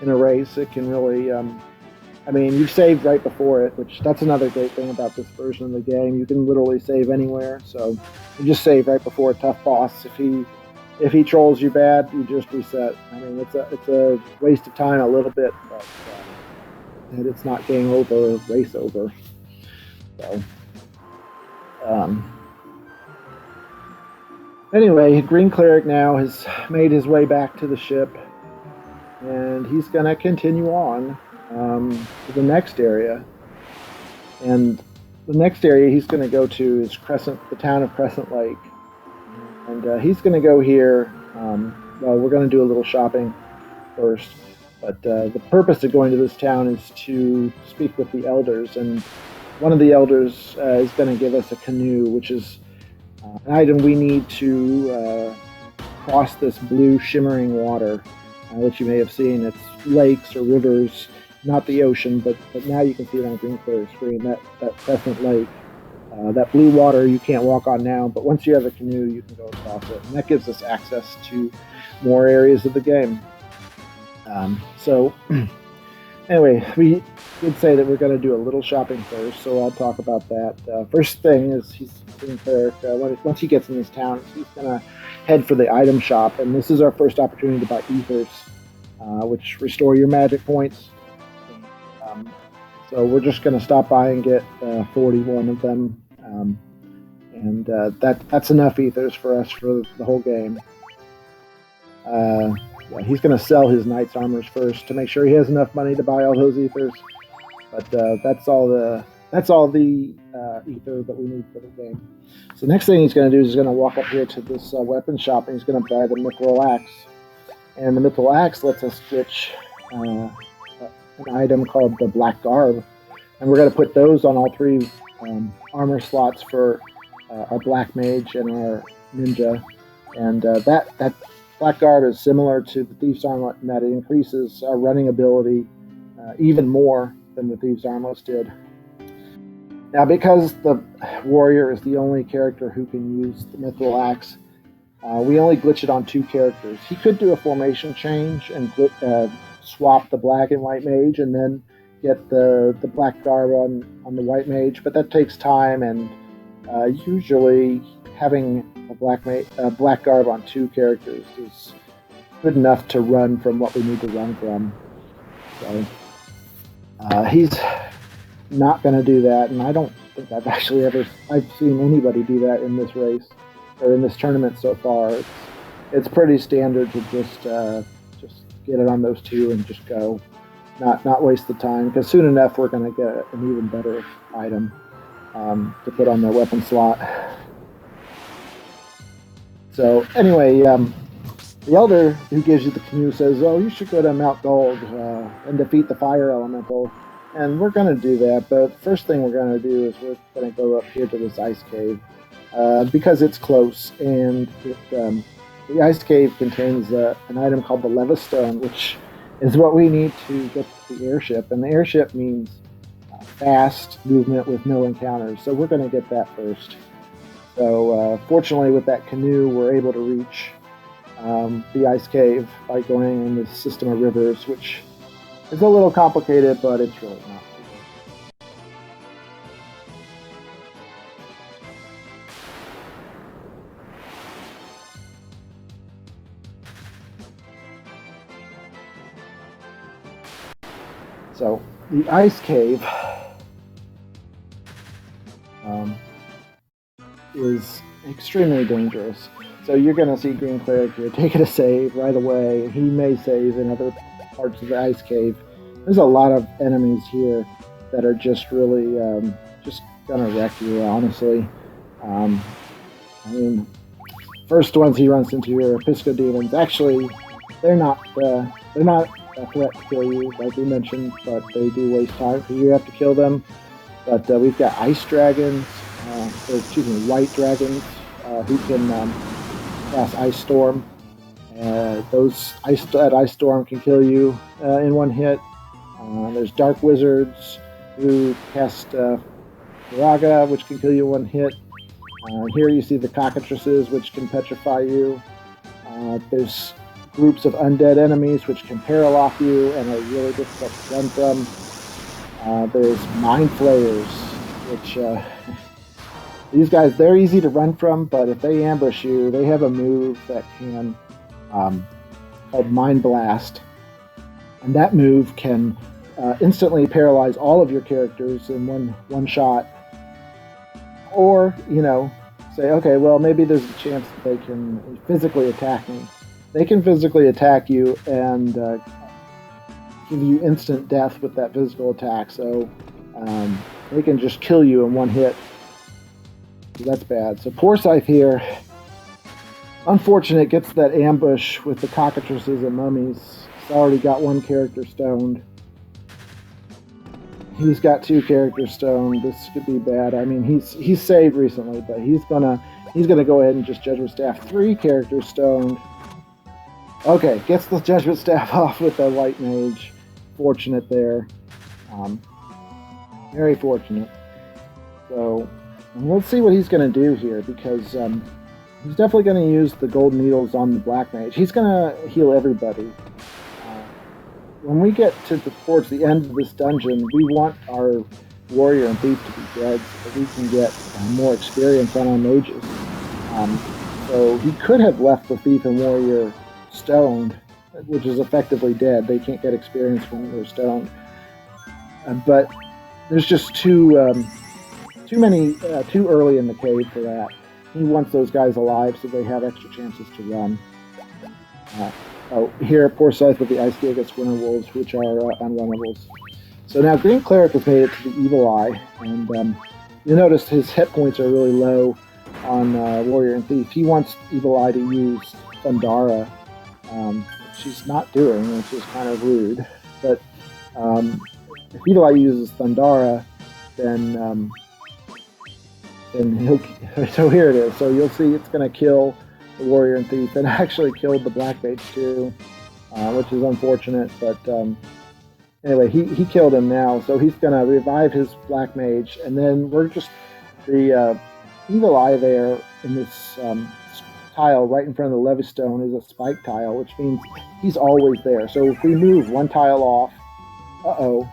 in a race. It can really, you saved right before it, which that's another great thing about this version of the game. You can literally save anywhere, so you just save right before a tough boss. If he trolls you bad, you just reset. I mean, it's a waste of time a little bit, but it's not game over or race over. So, anyway, GreenCleric now has made his way back to the ship, and he's going to continue on to the next area. And the next area he's going to go to is the town of Crescent Lake. And he's going to go here. Well, we're going to do a little shopping first. But the purpose of going to this town is to speak with the elders. And one of the elders is going to give us a canoe, which is an item we need to cross this blue shimmering water that you may have seen. It's lakes or rivers, not the ocean, but now you can see it on GreenCleric's screen, that Crescent Lake. That blue water you can't walk on now, but once you have a canoe, you can go across it. And that gives us access to more areas of the game. So anyway, we did say that we're going to do a little shopping first, so I'll talk about that. First thing is once he gets in this town, he's going to head for the item shop, and this is our first opportunity to buy ethers, which restore your magic points. So we're just going to stop by and get 41 of them, and that's enough ethers for us for the whole game. He's going to sell his knight's armors first to make sure he has enough money to buy all those ethers. But that's all the ether that we need for the game. So the next thing he's going to do is he's going to walk up here to this weapon shop, and he's going to buy the mithril axe. And the mithril axe lets us switch an item called the black garb, and we're going to put those on all three armor slots for our black mage and our ninja. And that black garb is similar to the thief's armlet in that it increases our running ability even more than the thief's armlet did. Now, because the warrior is the only character who can use the mithril axe, we only glitch it on 2 characters. He could do a formation change and swap the black and white mage and then get the black garb on the white mage, but that takes time, and usually having a black garb on 2 characters is good enough to run from what we need to run from. So he's not going to do that, and I don't think I've seen anybody do that in this race or in this tournament so far. It's pretty standard to just get it on those 2 and just go, not waste the time, because soon enough we're going to get an even better item to put on their weapon slot. So anyway, the elder who gives you the canoe says, "Oh, you should go to Mount Gold and defeat the fire elemental." And we're going to do that, but the first thing we're going to do is we're going to go up here to this ice cave because it's close, and the ice cave contains an item called the Levistone, which is what we need to get to the airship. And the airship means fast movement with no encounters, so we're going to get that first. So fortunately, with that canoe, we're able to reach the ice cave by going in this system of rivers, which is a little complicated, but it's really not. So the ice cave is extremely dangerous. So you're going to see GreenCleric here taking a save right away. He may save in other parts of the ice cave. There's a lot of enemies here that are just really just going to wreck you, honestly. I mean, first ones he runs into here are Pisco Demons. Actually, they're not a threat to kill you, like we mentioned, but they do waste time because you have to kill them. But we've got ice dragons, white dragons, who can cast Ice Storm. That Ice Storm can kill you in one hit. There's Dark Wizards who cast Firaga, which can kill you in one hit. Here you see the cockatrices, which can petrify you. There's groups of undead enemies, which can paralock you and are really difficult to run from. There's Mind Flayers, which these guys, they're easy to run from, but if they ambush you, they have a move that can called Mind Blast. And that move can instantly paralyze all of your characters in one shot. Or, say, okay, well, maybe there's a chance that they can physically attack me. They can physically attack you and give you instant death with that physical attack. So they can just kill you in one hit. So that's bad. So Poorscythe here, unfortunate, gets that ambush with the cockatrices and mummies. He's already got one character stoned. He's got two characters stoned. This could be bad. I mean, he's saved recently, but he's gonna go ahead and just Judgment Staff 3 characters stoned. Okay, gets the Judgment Staff off with the White Mage. Fortunate there. Very fortunate. So let's see what he's going to do here, because he's definitely going to use the Golden Needles on the Black Mage. He's going to heal everybody. When we get towards the end of this dungeon, we want our Warrior and Thief to be dead so that we can get more experience on our mages. So he could have left the Thief and Warrior stoned, which is effectively dead. They can't get experience when they're stoned. But there's just too early in the cave for that. He wants those guys alive so they have extra chances to run. Here, Poorscythe with the Ice Gigas Winter Wolves, which are unrunnables. So now GreenCleric has made it to the Evil Eye, and you'll notice his hit points are really low on Warrior and Thief. He wants Evil Eye to use Thundara, which she's not doing, which is kind of rude. But if Evil Eye uses Thundara, then he'll... So here it is. So you'll see it's going to kill the Warrior and Thief, and actually killed the Black Mage too, which is unfortunate, but anyway, he killed him now, so he's going to revive his Black Mage, and then we're just, the Evil Eye there in this tile right in front of the Levistone is a spike tile, which means he's always there. So if we move one tile off,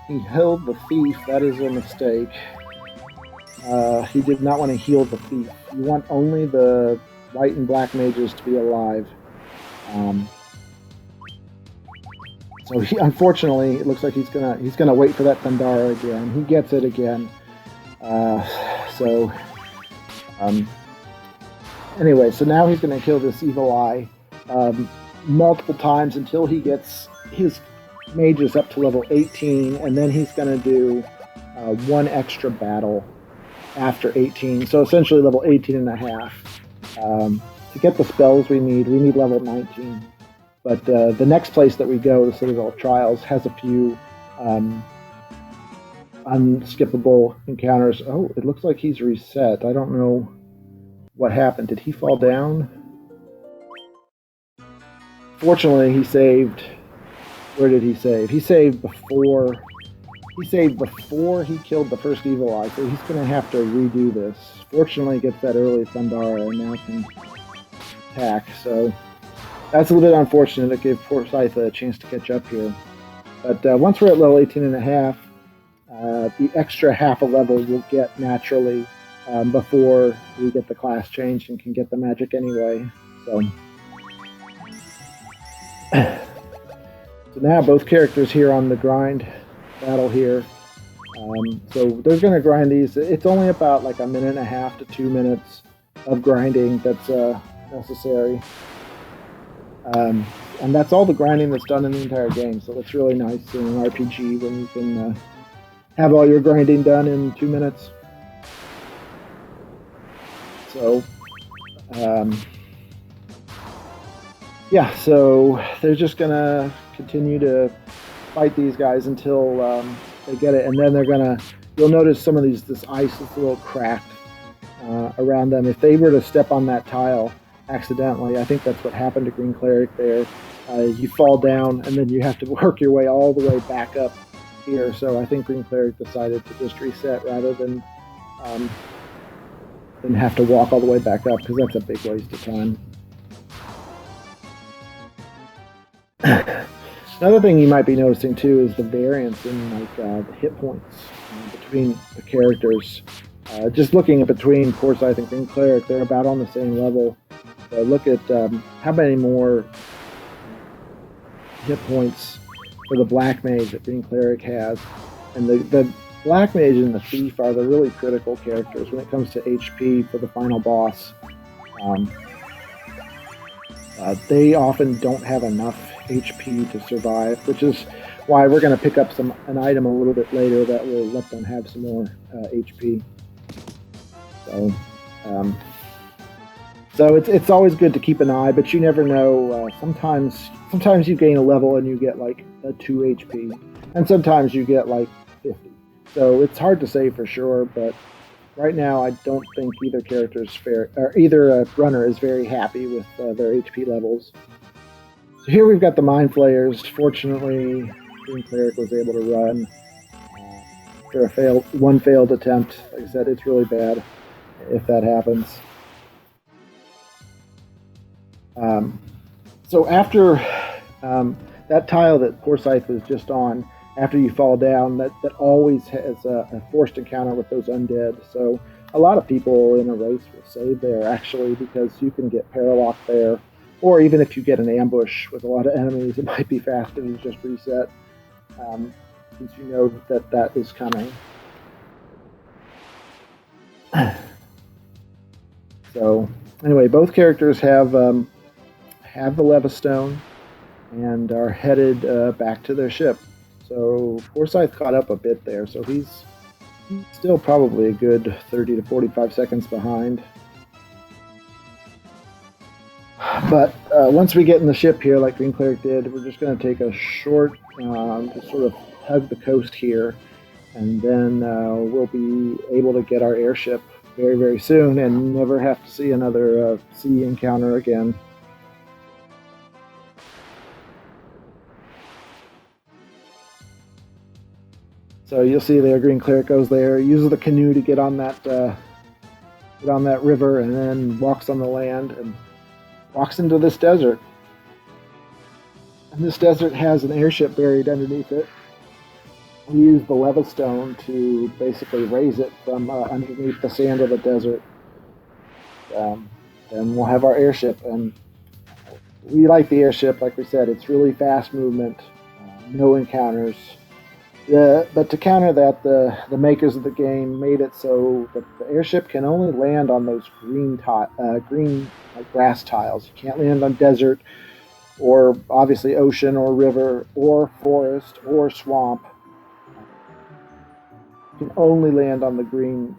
he healed the Thief. That is a mistake. He did not want to heal the Thief. You want only the White and Black Mages to be alive. So unfortunately, it looks like he's gonna wait for that Thundara again. He gets it again. Anyway, so now he's gonna kill this Evil Eye multiple times until he gets his mages up to level 18, and then he's gonna do one extra battle after 18. So essentially level 18 and a half. To get the spells we need level 19. But the next place that we go, the Citadel Trials, has a few unskippable encounters. Oh, it looks like he's reset. I don't know what happened. Did he fall down? Fortunately, he saved. Where did he save? He saved before. He saved before he killed the first Evil Eye, so he's going to have to redo this. Fortunately, he gets that early Thundara and now can attack, so that's a little bit unfortunate. It gave Poorscythe a chance to catch up here. But once we're at level 18 and a half, the extra half a level we'll get naturally before we get the class changed and can get the magic anyway. So, so now both characters here on the grind battle here. So they're going to grind these. It's only about like a minute and a half to 2 minutes of grinding. That's necessary. And that's all the grinding that's done in the entire game, so it's really nice in an RPG when you can have all your grinding done in 2 minutes. So, yeah, so they're just gonna continue to fight these guys until they get it, and then they're gonna. You'll notice some of this ice is a little cracked around them. If they were to step on that tile accidentally, I think that's what happened to GreenCleric there. You fall down, and then you have to work your way all the way back up here. So I think GreenCleric decided to just reset rather than have to walk all the way back up, because that's a big waste of time. Another thing you might be noticing too is the variance in the hit points between the characters. Just looking at between Poorscythe and GreenCleric, they're about on the same level. So look at how many more hit points for the Black Mage that GreenCleric has, and the Black Mage and the Thief are the really critical characters when it comes to HP for the final boss. They often don't have enough HP to survive, which is why we're going to pick up an item a little bit later that will let them have some more HP. So it's always good to keep an eye, but you never know. Sometimes you gain a level and you get like a 2 HP, and sometimes you get like 50. So it's hard to say for sure, but right now I don't think either either runner is very happy with their HP levels. So here we've got the Mind Flayers. Fortunately, GreenCleric was able to run after one failed attempt. Like I said, it's really bad if that happens. So after that tile that Poorscythe was just on, after you fall down, that always has a forced encounter with those undead. So a lot of people in a race will save there, actually, because you can get paralocked there. Or even if you get an ambush with a lot of enemies, it might be faster to just reset, since you know that is coming. So anyway, both characters have the Levistone and are headed back to their ship. So Poorscythe caught up a bit there, so he's still probably a good 30 to 45 seconds behind. But once we get in the ship here, like GreenCleric did, we're just going to take a short, just sort of hug the coast here, and then we'll be able to get our airship very, very soon and never have to see another sea encounter again. So you'll see there, GreenCleric goes there, uses the canoe to get on that river, and then walks on the land and walks into this desert. And this desert has an airship buried underneath it. We use the Levistone to basically raise it from underneath the sand of the desert. And we'll have our airship. And we like the airship, like we said. It's really fast movement, no encounters. But to counter that, the makers of the game made it so that the airship can only land on those green like grass tiles. You can't land on desert, or obviously ocean, or river, or forest, or swamp. You can only land on the green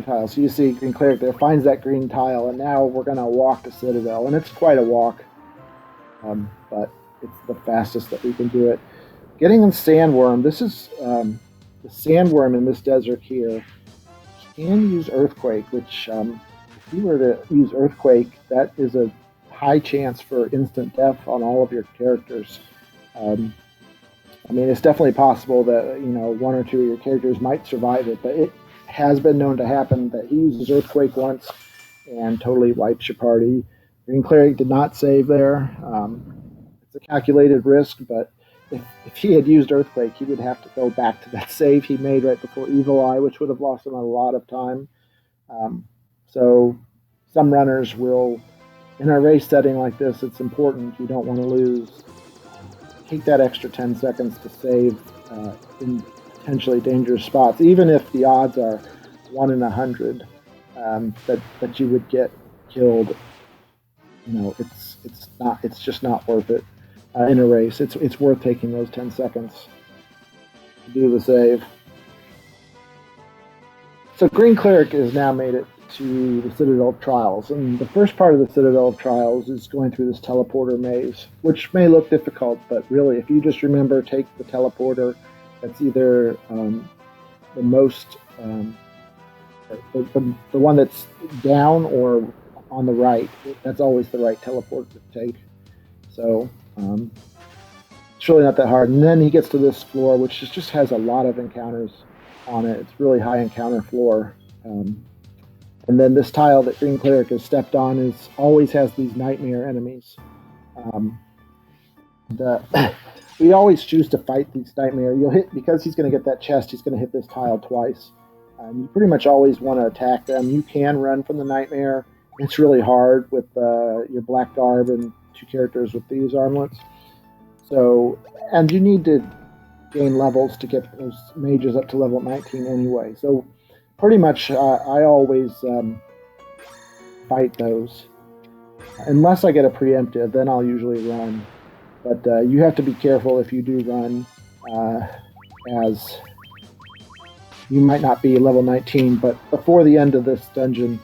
tile. So you see GreenCleric there finds that green tile, and now we're going to walk to Citadel, and it's quite a walk, but it's the fastest that we can do it. Getting the sandworm, this is the sandworm in this desert here can use Earthquake, which if you were to use Earthquake, that is a high chance for instant death on all of your characters. I mean, it's definitely possible that one or two of your characters might survive it, but it has been known to happen that he uses Earthquake once and totally wipes your party. GreenCleric did not save there. It's a calculated risk, but if he had used Earthquake, he would have to go back to that save he made right before Evil Eye, which would have lost him a lot of time. So some runners will, in a race setting like this, it's important. You don't want to lose. Take that extra 10 seconds to save in potentially dangerous spots, even if the odds are 1 in 100. that you would get killed. It's just not worth it in a race. It's worth taking those 10 seconds to do the save. So GreenCleric has now made it to the Citadel of Trials, and the first part of the Citadel of Trials is going through this teleporter maze, which may look difficult, but really, if you just remember, take the teleporter that's either the most the one that's down or on the right. That's always the right teleport to take. So it's really not that hard. And then he gets to this floor, which just has a lot of encounters on it. It's really high encounter floor. And then this tile that GreenCleric has stepped on always has these nightmare enemies. We always choose to fight these nightmare. You'll hit, because he's going to get that chest, he's going to hit this tile twice. You pretty much always want to attack them. You can run from the nightmare. It's really hard with your black garb and 2 characters with these armlets. So, and you need to gain levels to get those mages up to level 19 anyway. So pretty much I always fight those. Unless I get a preemptive, then I'll usually run. But you have to be careful if you do run, as you might not be level 19, but before the end of this dungeon,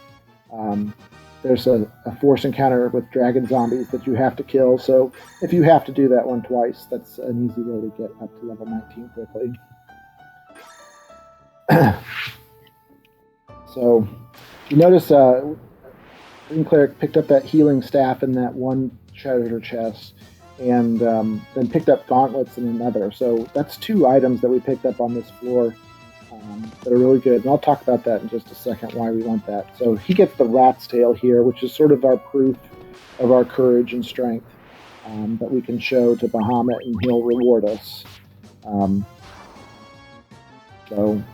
there's a force encounter with dragon zombies that you have to kill. So if you have to do that one twice, that's an easy way to get up to level 19 quickly. So you notice GreenCleric picked up that healing staff in that one treasure chest, and then picked up gauntlets in another. So that's 2 items that we picked up on this floor that are really good. And I'll talk about that in just a second, why we want that. So he gets the rat's tail here, which is sort of our proof of our courage and strength that we can show to Bahamut, and he'll reward us. And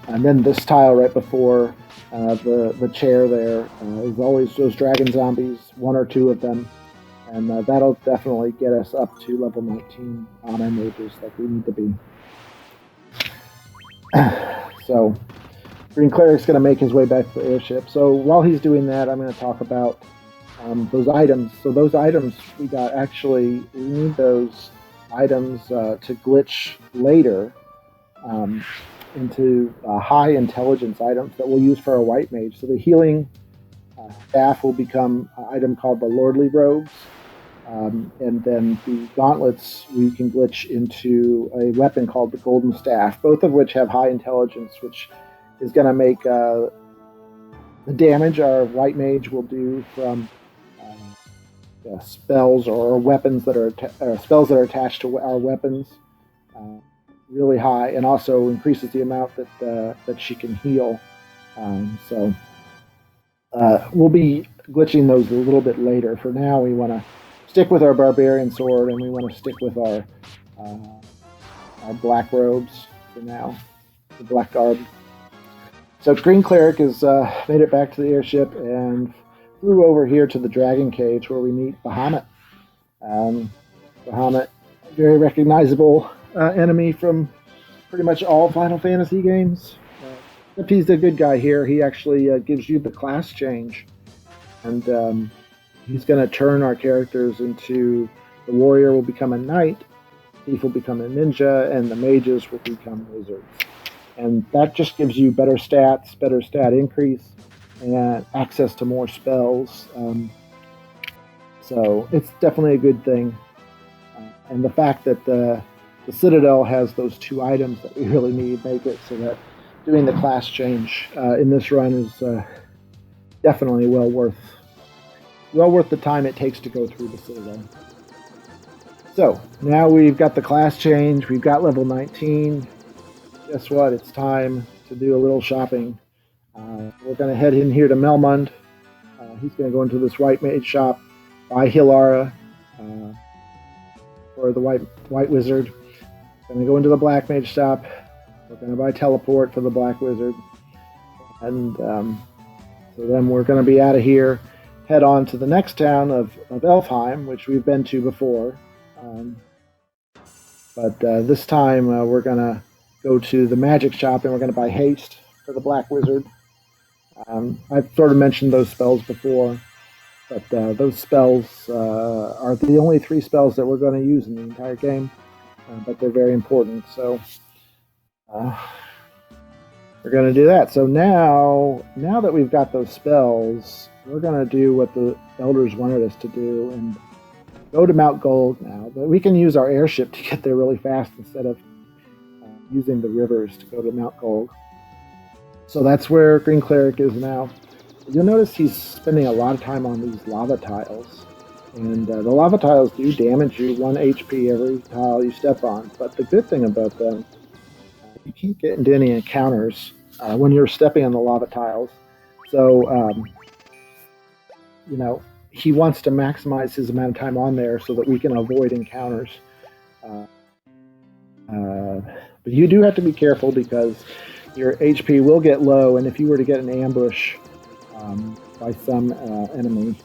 then this tile right before the chair there is always those dragon zombies, 1 or 2 of them. And that'll definitely get us up to level 19 on our mages like we need to be. So GreenCleric's going to make his way back to the airship. So while he's doing that, I'm going to talk about those items. So those items we got, actually, we need those items to glitch later into high intelligence items that we'll use for our white mage. So the healing staff will become an item called the Lordly Robes. And then the gauntlets we can glitch into a weapon called the Golden Staff, both of which have high intelligence, which is going to make the damage our white mage will do from spells or weapons that are spells that are attached to our weapons really high, and also increases the amount that she can heal. So we'll be glitching those a little bit later. For now, we want to stick with our barbarian sword, and we want to stick with our black robes for now, the black garb. So GreenCleric has made it back to the airship and flew over here to the dragon cage where we meet Bahamut. Bahamut, very recognizable enemy from pretty much all Final Fantasy games. Except he's the good guy here. He actually gives you the class change, and he's going to turn our characters into the warrior will become a knight, thief will become a ninja, and the mages will become wizards. And that just gives you better stats, better stat increase, and access to more spells. So it's definitely a good thing. And the fact that the Citadel has those 2 items that we really need make it so that doing the class change in this run is definitely well worth the time it takes to go through the Citadel. So now we've got the class change, we've got level 19. Guess what? It's time to do a little shopping. We're going to head in here to Melmund. He's going to go into this white mage shop, buy Hilara for the white wizard. Going to go into the black mage shop. We're going to buy teleport for the black wizard. And so then we're going to be out of here, head on to the next town of Elfheim, which we've been to before. But this time we're going to go to the magic shop, and we're going to buy haste for the black wizard. I've sort of mentioned those spells before, but those spells are the only 3 spells that we're going to use in the entire game, but they're very important. So we're going to do that. So now that we've got those spells, we're going to do what the elders wanted us to do and go to Mount Gold now. But we can use our airship to get there really fast instead of using the rivers to go to Mount Gold. So that's where GreenCleric is now. You'll notice he's spending a lot of time on these lava tiles. And the lava tiles do damage you 1 HP every tile you step on. But the good thing about them, you can't get into any encounters when you're stepping on the lava tiles. So, he wants to maximize his amount of time on there so that we can avoid encounters. But you do have to be careful because your HP will get low, and if you were to get an ambush by some enemy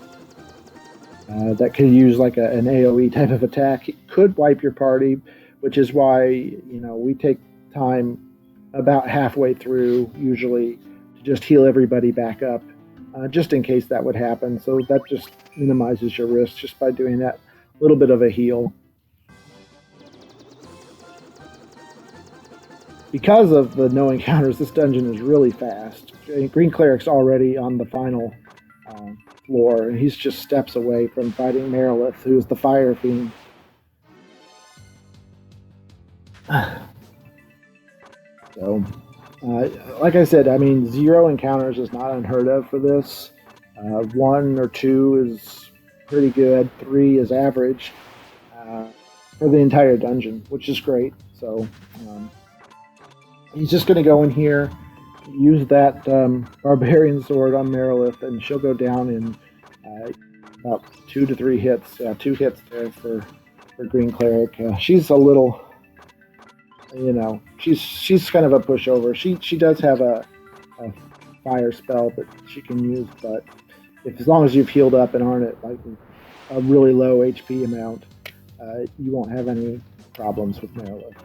that could use like an AoE type of attack, it could wipe your party, which is why we take time about halfway through usually to just heal everybody back up, just in case that would happen. So that just minimizes your risk just by doing that little bit of a heal. Because of the no encounters, this dungeon is really fast. GreenCleric's already on the final floor, and he's just steps away from fighting Merilith, who's the fire fiend. So, like I said, 0 encounters is not unheard of for this. 1 or 2 is pretty good. 3 is average for the entire dungeon, which is great. So, he's just going to go in here, use that barbarian sword on Merilith, and she'll go down in about 2 to 3 hits. 2 hits there for GreenCleric. She's a little, she's kind of a pushover. She does have a fire spell that she can use, but as long as you've healed up and aren't at like a really low HP amount, you won't have any problems with Merilith.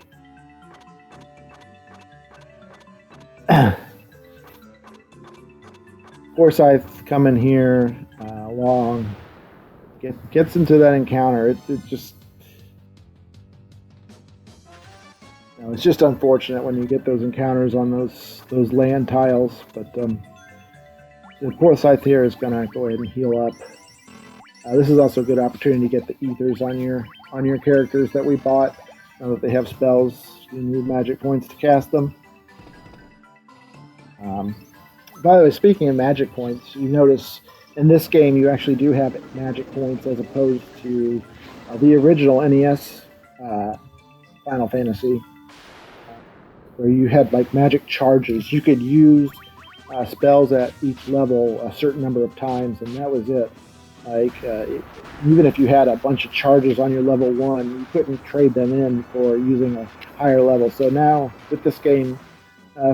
Poorscythe coming here along, gets into that encounter. It just, it's just unfortunate when you get those encounters on those land tiles. But the Poorscythe here is going to go ahead and heal up. This is also a good opportunity to get the ethers on your characters that we bought. Now that they have spells, you need magic points to cast them. By the way, speaking of magic points, you notice in this game you actually do have magic points as opposed to the original NES Final Fantasy, where you had like magic charges. You could use spells at each level a certain number of times, and that was it. Even if you had a bunch of charges on your level 1, you couldn't trade them in for using a higher level. So now with this game, I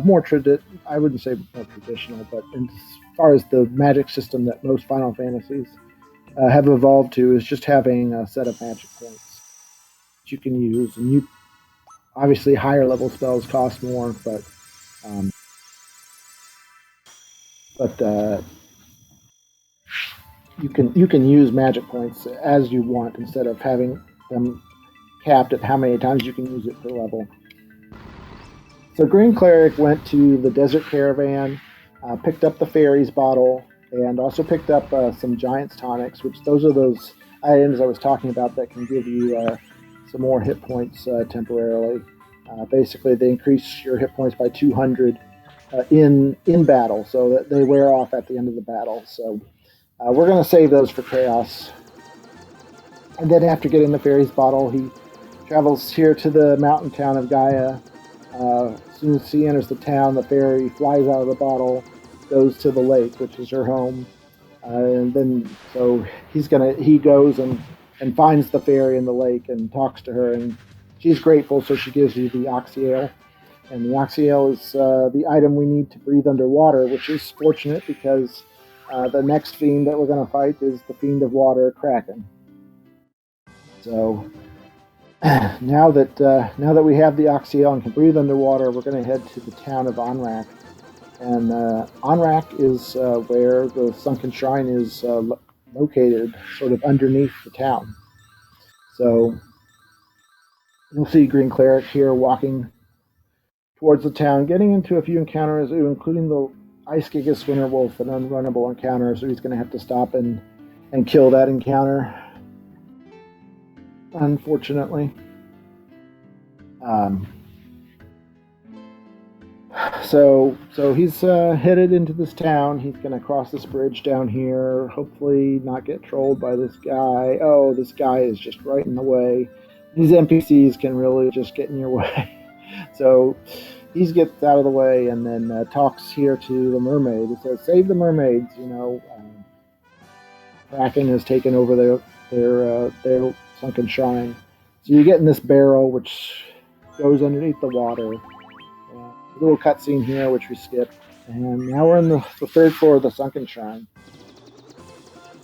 wouldn't say more traditional, but as far as the magic system that most Final Fantasies have evolved to, is just having a set of magic points that you can use. And obviously higher level spells cost more, but you can use magic points as you want instead of having them capped at how many times you can use it per level. So GreenCleric went to the Desert Caravan, picked up the Fairies bottle, and also picked up some Giant's Tonics, which those are those items I was talking about that can give you some more hit points temporarily. Basically, they increase your hit points by 200 in battle, so that they wear off at the end of the battle. So we're going to save those for Chaos. And then after getting the Fairies bottle, he travels here to the mountain town of Gaia. As soon as he enters the town, the fairy flies out of the bottle, goes to the lake, which is her home, and then so he goes and finds the fairy in the lake and talks to her, and she's grateful, so she gives you the Oxyale, and the Oxyale is the item we need to breathe underwater, which is fortunate because the next fiend that we're going to fight is the Fiend of Water, Kraken. So now that we have the Oxyale and can breathe underwater, we're going to head to the town of Onrak. And Onrak is where the sunken shrine is located, sort of underneath the town. So you'll see GreenCleric here walking towards the town, getting into a few encounters, including the Ice Gigas Winter Wolf, an unrunnable encounter, so he's going to have to stop and kill that encounter, unfortunately. So he's headed into this town. He's going to cross this bridge down here, hopefully not get trolled by this guy. Oh, this guy is just right in the way. These NPCs can really just get in your way. So he gets out of the way and then talks here to the mermaid. He says, "Save the mermaids." Kraken has taken over their sunken shrine. So you get in this barrel, which goes underneath the water. A little cutscene here, which we skipped. And now we're in the third floor of the sunken shrine.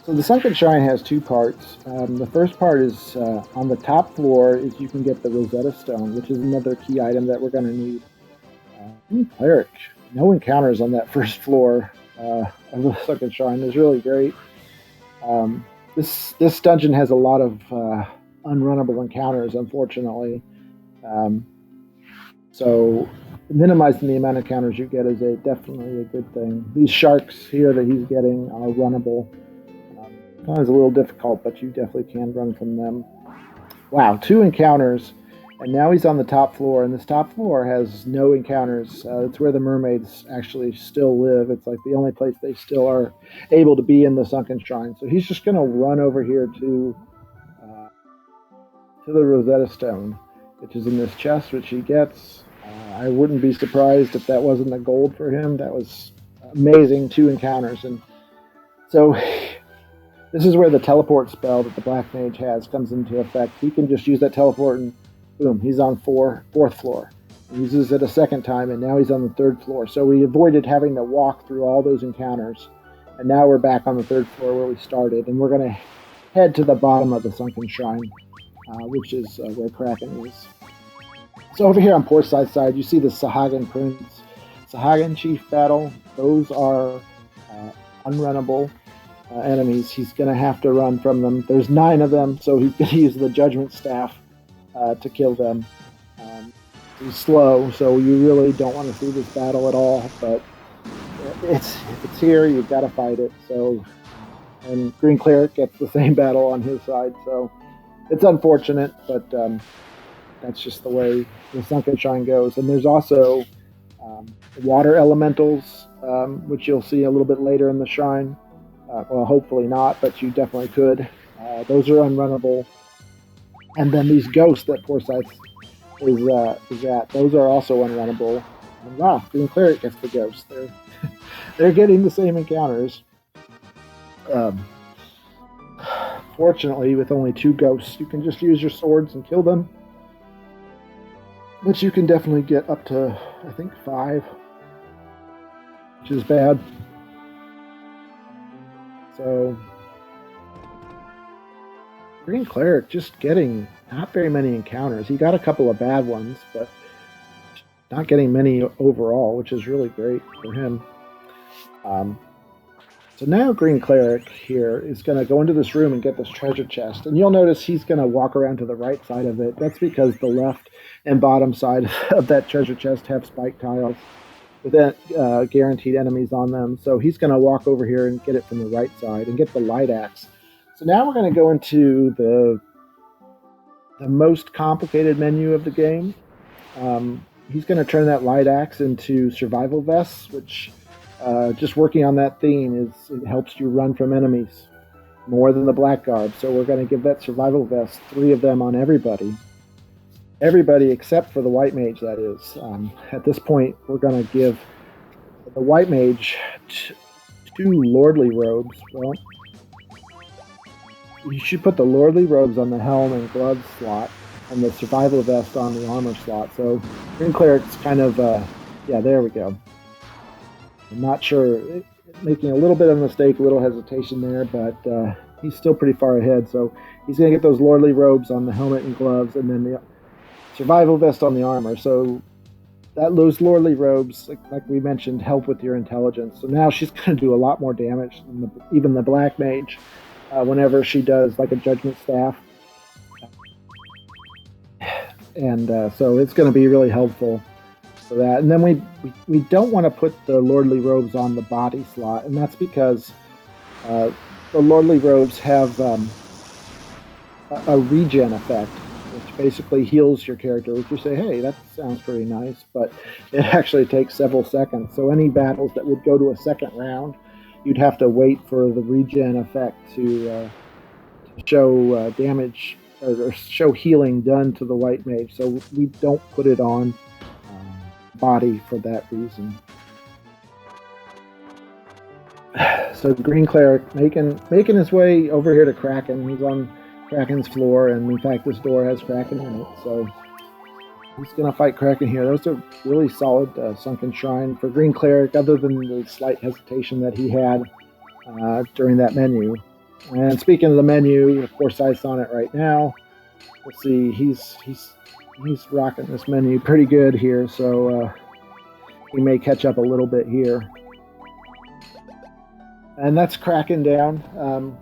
So the sunken shrine has two parts. The first part is on the top floor is you can get the Rosetta Stone, which is another key item that we're going to need. Cleric, no encounters on that first floor of the sunken shrine. It's really great. This dungeon has a lot of unrunnable encounters, unfortunately. So minimizing the amount of encounters you get is definitely a good thing. These sharks here that he's getting are runnable. It's a little difficult, but you definitely can run from them. Wow, 2 encounters, and now he's on the top floor, and this top floor has no encounters. It's where the mermaids actually still live. It's like the only place they still are able to be in the sunken shrine. So he's just going to run over here to the Rosetta Stone, which is in this chest, which he gets. I wouldn't be surprised if that wasn't a gold for him. That was amazing, 2 encounters. And so this is where the teleport spell that the Black Mage has comes into effect. He can just use that teleport and boom, he's on fourth floor. He uses it a second time and now he's on the 3rd floor. So we avoided having to walk through all those encounters. And now we're back on the 3rd floor where we started. And we're going to head to the bottom of the sunken shrine, which is where Kraken is. So over here on Poorscythe's side, you see the Sahagin Prince, Sahagin Chief battle. Those are unrunnable enemies. He's going to have to run from them. There's 9 of them, so he's going to use the Judgment Staff to kill them. He's slow, so you really don't want to see this battle at all, but if it's here, you've got to fight it. So, and GreenCleric gets the same battle on his side, so it's unfortunate, but that's just the way the sunken shrine goes. And there's also water elementals, which you'll see a little bit later in the shrine. Well, hopefully not, but you definitely could. Those are unrunnable. And then these ghosts that Poorscythe is at, those are also unrunnable. And wow, GreenCleric gets the ghosts. They're getting the same encounters. Fortunately, with only 2 ghosts, you can just use your swords and kill them. But you can definitely get up to, I think, 5, which is bad. So, GreenCleric just getting not very many encounters. He got a couple of bad ones, but not getting many overall, which is really great for him. So now GreenCleric here is going to go into this room and get this treasure chest. And you'll notice he's going to walk around to the right side of it. That's because the left and bottom side of that treasure chest have spike tiles with guaranteed enemies on them. So he's going to walk over here and get it from the right side and get the light axe. So now we're going to go into the most complicated menu of the game. He's going to turn that light axe into survival vests, which just working on that theme it helps you run from enemies more than the blackguard. So we're going to give that survival vest 3 of them on everybody except for the white mage, that is. At this point, we're going to give the white mage 2 lordly robes. Well, you should put the lordly robes on the helm and gloves slot and the survival vest on the armor slot. So GreenCleric's kind of yeah, there we go. I'm not sure, making a little bit of a mistake, a little hesitation there, but he's still pretty far ahead. So he's going to get those lordly robes on the helmet and gloves, and then the survival vest on the armor. So those lordly robes, like we mentioned, help with your intelligence. So now she's going to do a lot more damage than even the black mage whenever she does like a judgment staff. And so it's going to be really helpful for that. And then we don't want to put the lordly robes on the body slot, and that's because the lordly robes have a regen effect, which basically heals your character, which you say, hey, that sounds pretty nice, but it actually takes several seconds. So any battles that would go to a second round, you'd have to wait for the regen effect to show damage or show healing done to the white mage. So we don't put it on body for that reason. So GreenCleric making his way over here to Kraken. He's on Kraken's floor, and in fact this door has Kraken in it, so he's going to fight Kraken here. That was a really solid sunken shrine for GreenCleric, other than the slight hesitation that he had during that menu. And speaking of the menu, of course, Poorscythe's on it right now. Let's see, he's rocking this menu pretty good here, so he may catch up a little bit here. And that's Kraken down.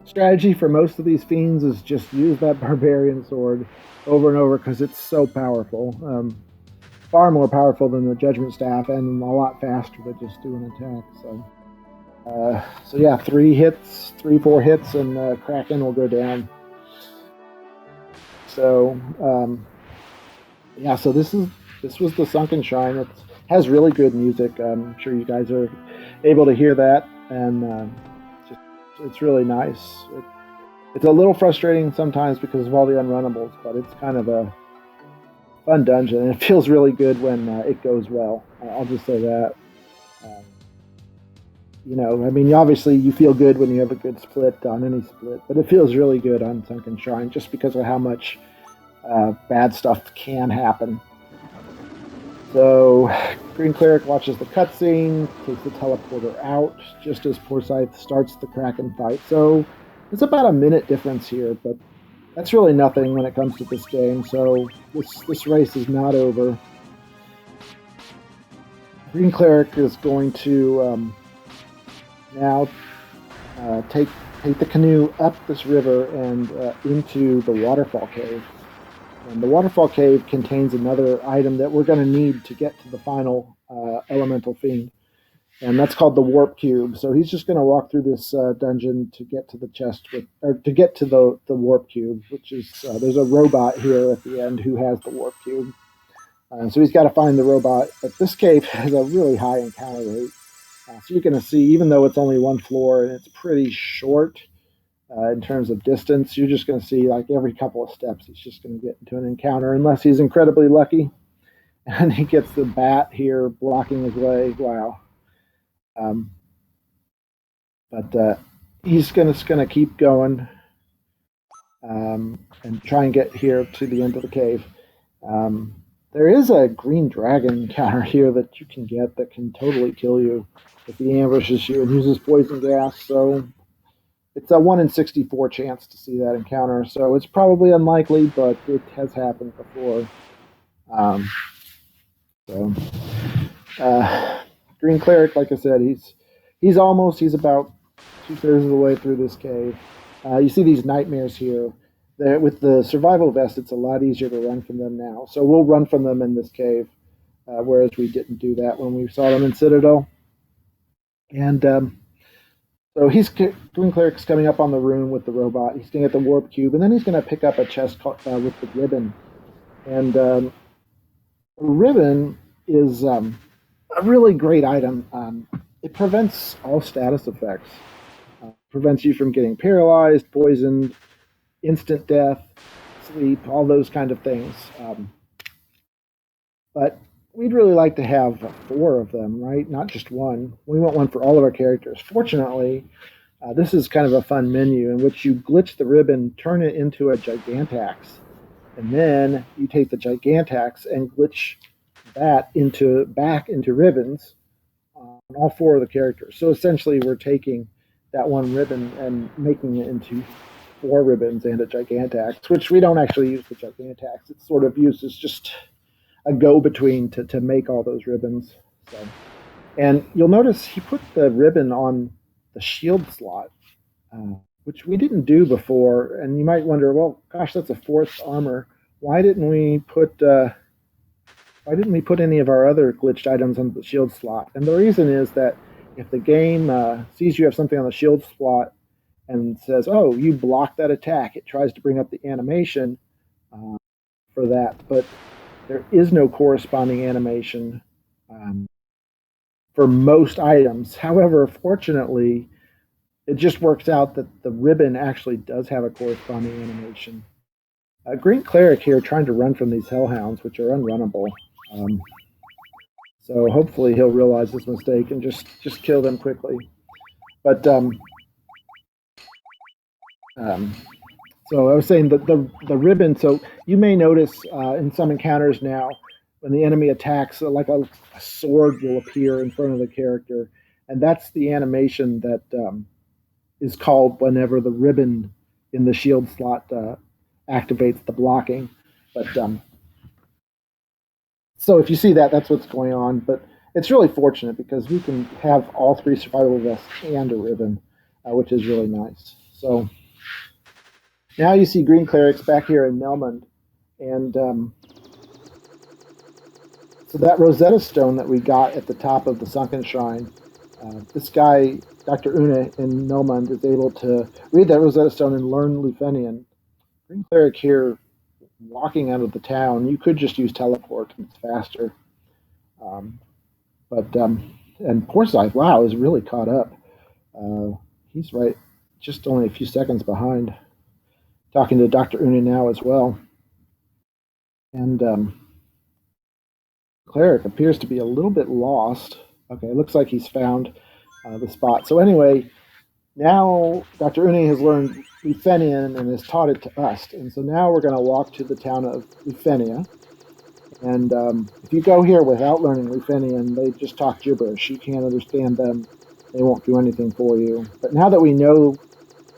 Strategy for most of these fiends is just use that barbarian sword over and over because it's so powerful. Far more powerful than the judgment staff, and a lot faster to just do an attack. So yeah, 3-4 hits, and Kraken will go down. So yeah, so this was the Sunken Shrine. It has really good music. I'm sure you guys are able to hear that, and it's really nice. It's a little frustrating sometimes because of all the unrunnables, but it's kind of a fun dungeon, and it feels really good when it goes well. I'll just say that. You know, I mean, obviously you feel good when you have a good split on any split, but it feels really good on Sunken Shrine just because of how much bad stuff can happen. So GreenCleric watches the cutscene, takes the teleporter out just as Poorscythe starts the Kraken fight. So it's about a minute difference here, but that's really nothing when it comes to this game. So this race is not over. GreenCleric is going to now take the canoe up this river and into the waterfall cave. And the waterfall cave contains another item that we're going to need to get to the final elemental fiend, and that's called the warp cube. So he's just going to walk through this dungeon to get to the chest, or to get to the warp cube, which is there's a robot here at the end who has the warp cube. So he's got to find the robot. But this cave has a really high encounter rate. So you're going to see, even though it's only one floor and it's pretty short in terms of distance, you're just going to see like every couple of steps he's just going to get into an encounter, unless he's incredibly lucky and he gets the bat here blocking his way. Wow. But he's just going to keep going and try and get here to the end of the cave. There is a green dragon encounter here that you can get that can totally kill you if he ambushes you and uses poison gas. So it's a 1 in 64 chance to see that encounter. So it's probably unlikely, but it has happened before. GreenCleric, like I said, he's about 2/3 of the way through this cave. You see these nightmares here. With the survival vest, it's a lot easier to run from them now. So we'll run from them in this cave, whereas we didn't do that when we saw them in Citadel. And so GreenCleric's coming up on the room with the robot. He's going to get the warp cube, and then he's going to pick up a chest with the ribbon. And the ribbon is a really great item. It prevents all status effects. Prevents you from getting paralyzed, poisoned, instant death, sleep, all those kind of things. But we'd really like to have 4 of them, right? Not just one. We want one for all of our characters. Fortunately, this is kind of a fun menu in which you glitch the ribbon, turn it into a Gigantax, and then you take the Gigantax and glitch that back into ribbons on all 4 of the characters. So essentially, we're taking that one ribbon and making it into 4 ribbons and a Gigantax, which we don't actually use the Gigantax. It's sort of used as just a go-between to make all those ribbons. So, and you'll notice he put the ribbon on the shield slot, which we didn't do before. And you might wonder, well, gosh, that's a fourth armor. Why didn't we put any of our other glitched items on the shield slot? And the reason is that if the game sees you have something on the shield slot and says, "Oh, you blocked that attack," it tries to bring up the animation for that, but there is no corresponding animation for most items. However, fortunately, it just works out that the ribbon actually does have a corresponding animation. GreenCleric here trying to run from these hellhounds, which are unrunnable. So hopefully he'll realize his mistake and just kill them quickly. But so I was saying that the ribbon. So you may notice in some encounters now, when the enemy attacks, like a sword will appear in front of the character, and that's the animation that is called whenever the ribbon in the shield slot activates the blocking. But so if you see that, that's what's going on. But it's really fortunate because we can have all three survival vests and a ribbon, which is really nice. So now you see GreenCleric's back here in Melmond, and so that Rosetta Stone that we got at the top of the Sunken Shrine, this guy, Dr. Una in Melmond, is able to read that Rosetta Stone and learn Lufenian. GreenCleric here, walking out of the town, you could just use teleport, it's faster. And Poorscythe, wow, is really caught up. He's right, just only a few seconds behind. Talking to Dr. Una now as well. And Cleric appears to be a little bit lost. Okay, it looks like he's found the spot. So anyway, now Dr. Una has learned Lufenian and has taught it to us. And so now we're going to walk to the town of Lufenia. And if you go here without learning Lufenian, they just talk gibberish. You can't understand them. They won't do anything for you. But now that we know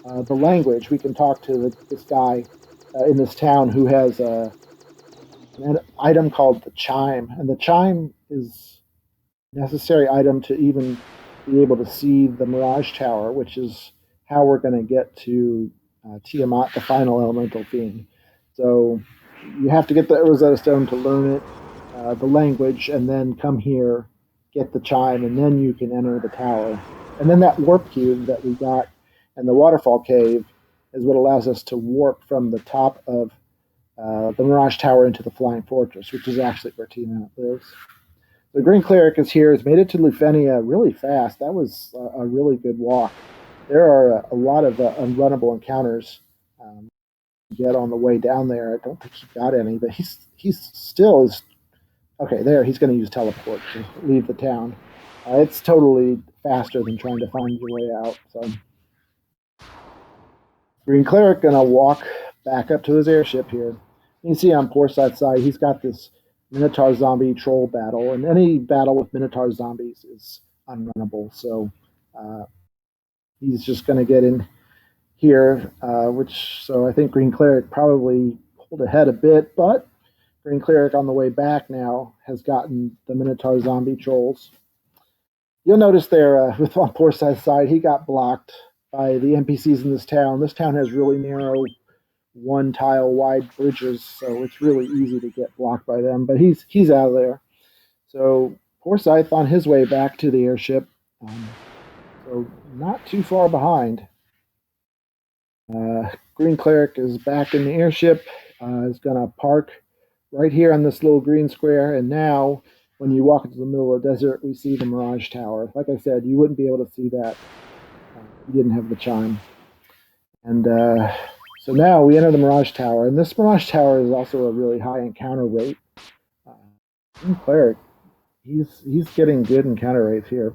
the language, we can talk to this guy in this town who has an item called the chime. And the chime is a necessary item to even be able to see the Mirage Tower, which is how we're going to get to Tiamat, the final elemental fiend. So you have to get the Rosetta Stone to learn it, the language, and then come here, get the chime, and then you can enter the tower. And then that warp cube that we got in the waterfall cave is what allows us to warp from the top of the Mirage Tower into the Flying Fortress, which is actually where Tiamat lives. The GreenCleric is here, has made it to Lufenia really fast. That was a really good walk. There are a lot of unrunnable encounters to get on the way down there. I don't think he got any, but he's still is okay. There, he's going to use teleport to leave the town. It's totally faster than trying to find your way out. So GreenCleric going to walk back up to his airship here. You can see on Poorscythe's side, he's got this Minotaur zombie troll battle, and any battle with Minotaur zombies is unrunnable. So he's just going to get in here, so I think GreenCleric probably pulled ahead a bit, but GreenCleric on the way back now has gotten the Minotaur zombie trolls. You'll notice there with on Poorscythe's side, he got blocked by the NPCs in this town. This town has really narrow one tile wide bridges, so it's really easy to get blocked by them, but he's out of there. So Poorscythe on his way back to the airship, so not too far behind. GreenCleric is back in the airship, is going to park right here on this little green square, and now when you walk into the middle of the desert, we see the Mirage Tower. Like I said, you wouldn't be able to see that if you didn't have the chime. And so now we enter the Mirage Tower, and this Mirage Tower is also a really high encounter rate. GreenCleric, he's getting good encounter rates here.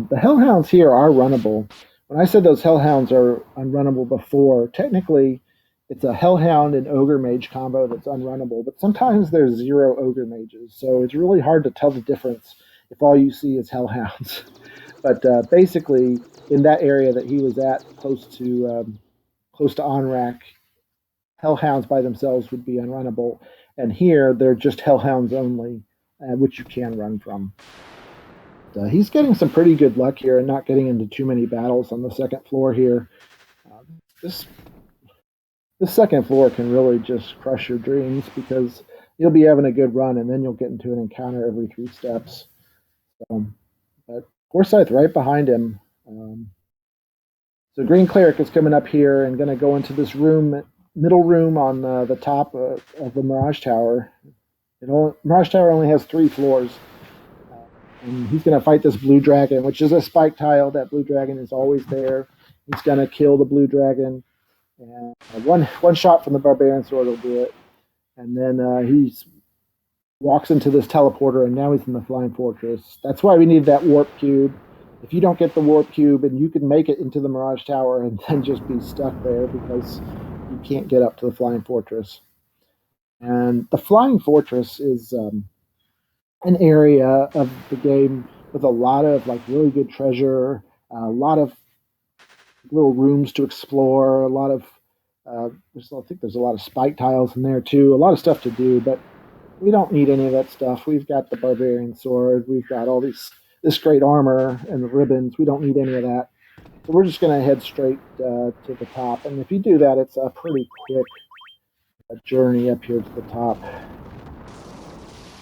The Hellhounds here are runnable. When I said those Hellhounds are unrunnable before, technically it's a Hellhound and Ogre Mage combo that's unrunnable, but sometimes there's 0 Ogre Mages, so it's really hard to tell the difference if all you see is Hellhounds. But basically, in that area that he was at, close to Onrak, Hellhounds by themselves would be unrunnable. And here they're just hellhounds only, which you can run from. He's getting some pretty good luck here and not getting into too many battles on the second floor here. Uh, this this second floor can really just crush your dreams because you'll be having a good run and then you'll get into an encounter every 3 steps. But Poorscythe right behind him. So GreenCleric is coming up here and going to go into this room, middle room on the top of the Mirage Tower. Mirage Tower only has 3 floors. And he's going to fight this blue dragon, which is a spike tile. That blue dragon is always there. He's going to kill the blue dragon. And one shot from the barbarian sword will do it. And then he walks into this teleporter, and now he's in the flying fortress. That's why we need that warp cube. If you don't get the warp cube, and you can make it into the Mirage Tower and then just be stuck there because you can't get up to the flying fortress. And the flying fortress is an area of the game with a lot of like really good treasure, a lot of little rooms to explore, a lot of I think there's a lot of spike tiles in there too, a lot of stuff to do, but we don't need any of that stuff. We've got the barbarian sword, we've got all this great armor and the ribbons. We don't need any of that. So we're just going to head straight to the top. And if you do that, it's a pretty quick journey up here to the top.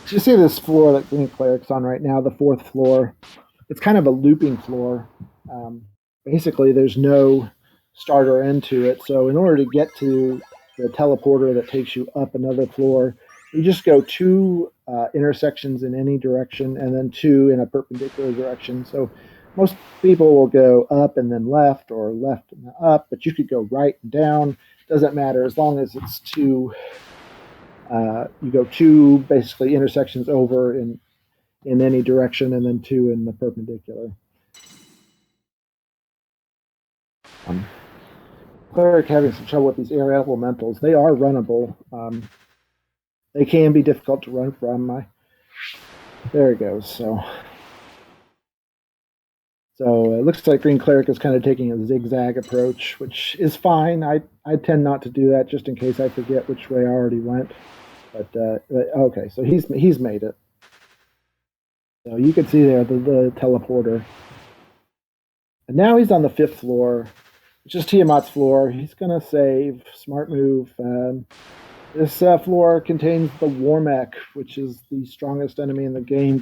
So you see this floor that GreenCleric's on right now, the 4th floor. It's kind of a looping floor. Basically, there's no start or end to it. So in order to get to the teleporter that takes you up another floor, you just go 2 intersections in any direction and then 2 in a perpendicular direction. So most people will go up and then left or left and up, but you could go right and down. Doesn't matter as long as it's 2. You go 2 basically intersections over in any direction and then 2 in the perpendicular. Cleric having some trouble with these air elementals. They are runnable. They can be difficult to run from. There it goes. So it looks like GreenCleric is kind of taking a zigzag approach, which is fine. I tend not to do that just in case I forget which way I already went. But okay, so he's made it. So you can see there the teleporter. And now he's on the 5th floor, which is Tiamat's floor. He's going to save. Smart move. This floor contains the Warmech, which is the strongest enemy in the game.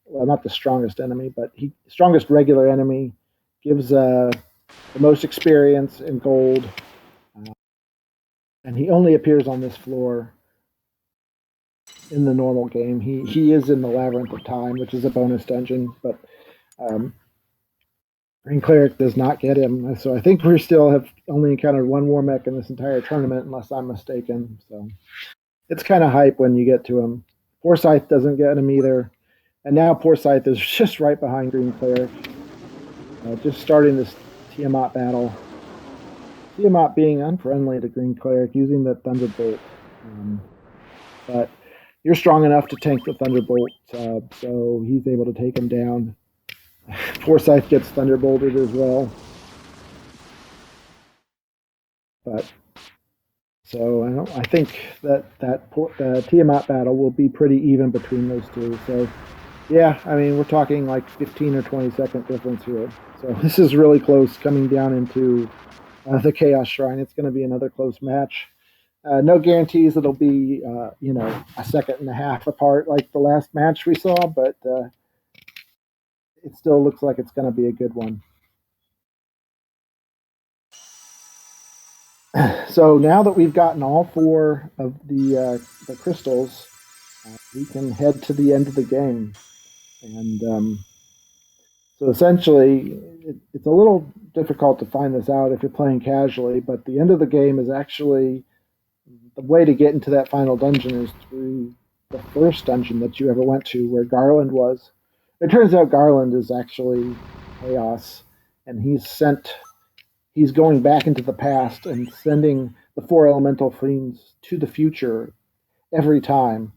Well, not the strongest enemy, but strongest regular enemy. Gives the most experience and gold. And he only appears on this floor in the normal game. He is in the Labyrinth of Time, which is a bonus dungeon, but GreenCleric does not get him. So I think we still have only encountered 1 Warmech in this entire tournament, unless I'm mistaken. So it's kind of hype when you get to him. Poorscythe doesn't get him either. And now Poorscythe is just right behind GreenCleric. Just starting this Tiamat battle. Tiamat being unfriendly to GreenCleric, using the Thunderbolt. But you're strong enough to tank the Thunderbolt, so he's able to take him down. Poorscythe gets Thunderbolted as well. But so I think that Tiamat battle will be pretty even between those 2. So yeah, I mean, we're talking like 15 or 20-second difference here. So this is really close, coming down into the Chaos Shrine. It's going to be another close match. No guarantees it'll be, a second and a half apart like the last match we saw, but it still looks like it's going to be a good one. So now that we've gotten all 4 of the crystals, we can head to the end of the game. And so essentially, it's a little difficult to find this out if you're playing casually, but the end of the game is actually, the way to get into that final dungeon is through the first dungeon that you ever went to, where Garland was. It turns out Garland is actually Chaos, and he's going back into the past and sending the 4 elemental fiends to the future every time.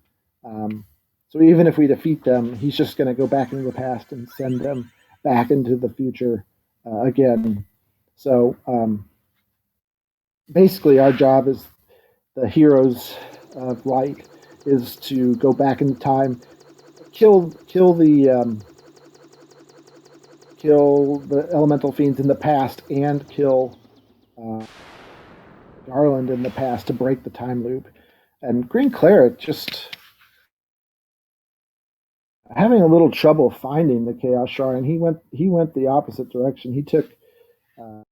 So even if we defeat them, he's just going to go back into the past and send them back into the future again. So basically, our job as the heroes of light is to go back in time, kill the elemental fiends in the past, and kill uh, Garland in the past to break the time loop. And GreenCleric just having a little trouble finding the Chaos Shrine. He went the opposite direction. He took uh,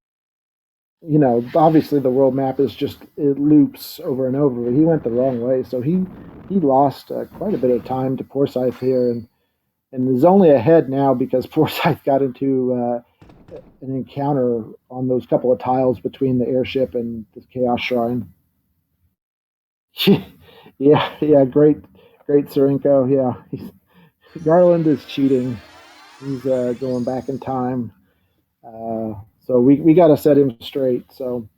obviously the world map is just it loops over and over. But he went the wrong way, so he lost quite a bit of time to Poorscythe here, and is only ahead now because Poorscythe got into an encounter on those couple of tiles between the airship and the Chaos Shrine. Yeah, great Surinko. Yeah, Garland is cheating. He's going back in time. So we got to set him straight. So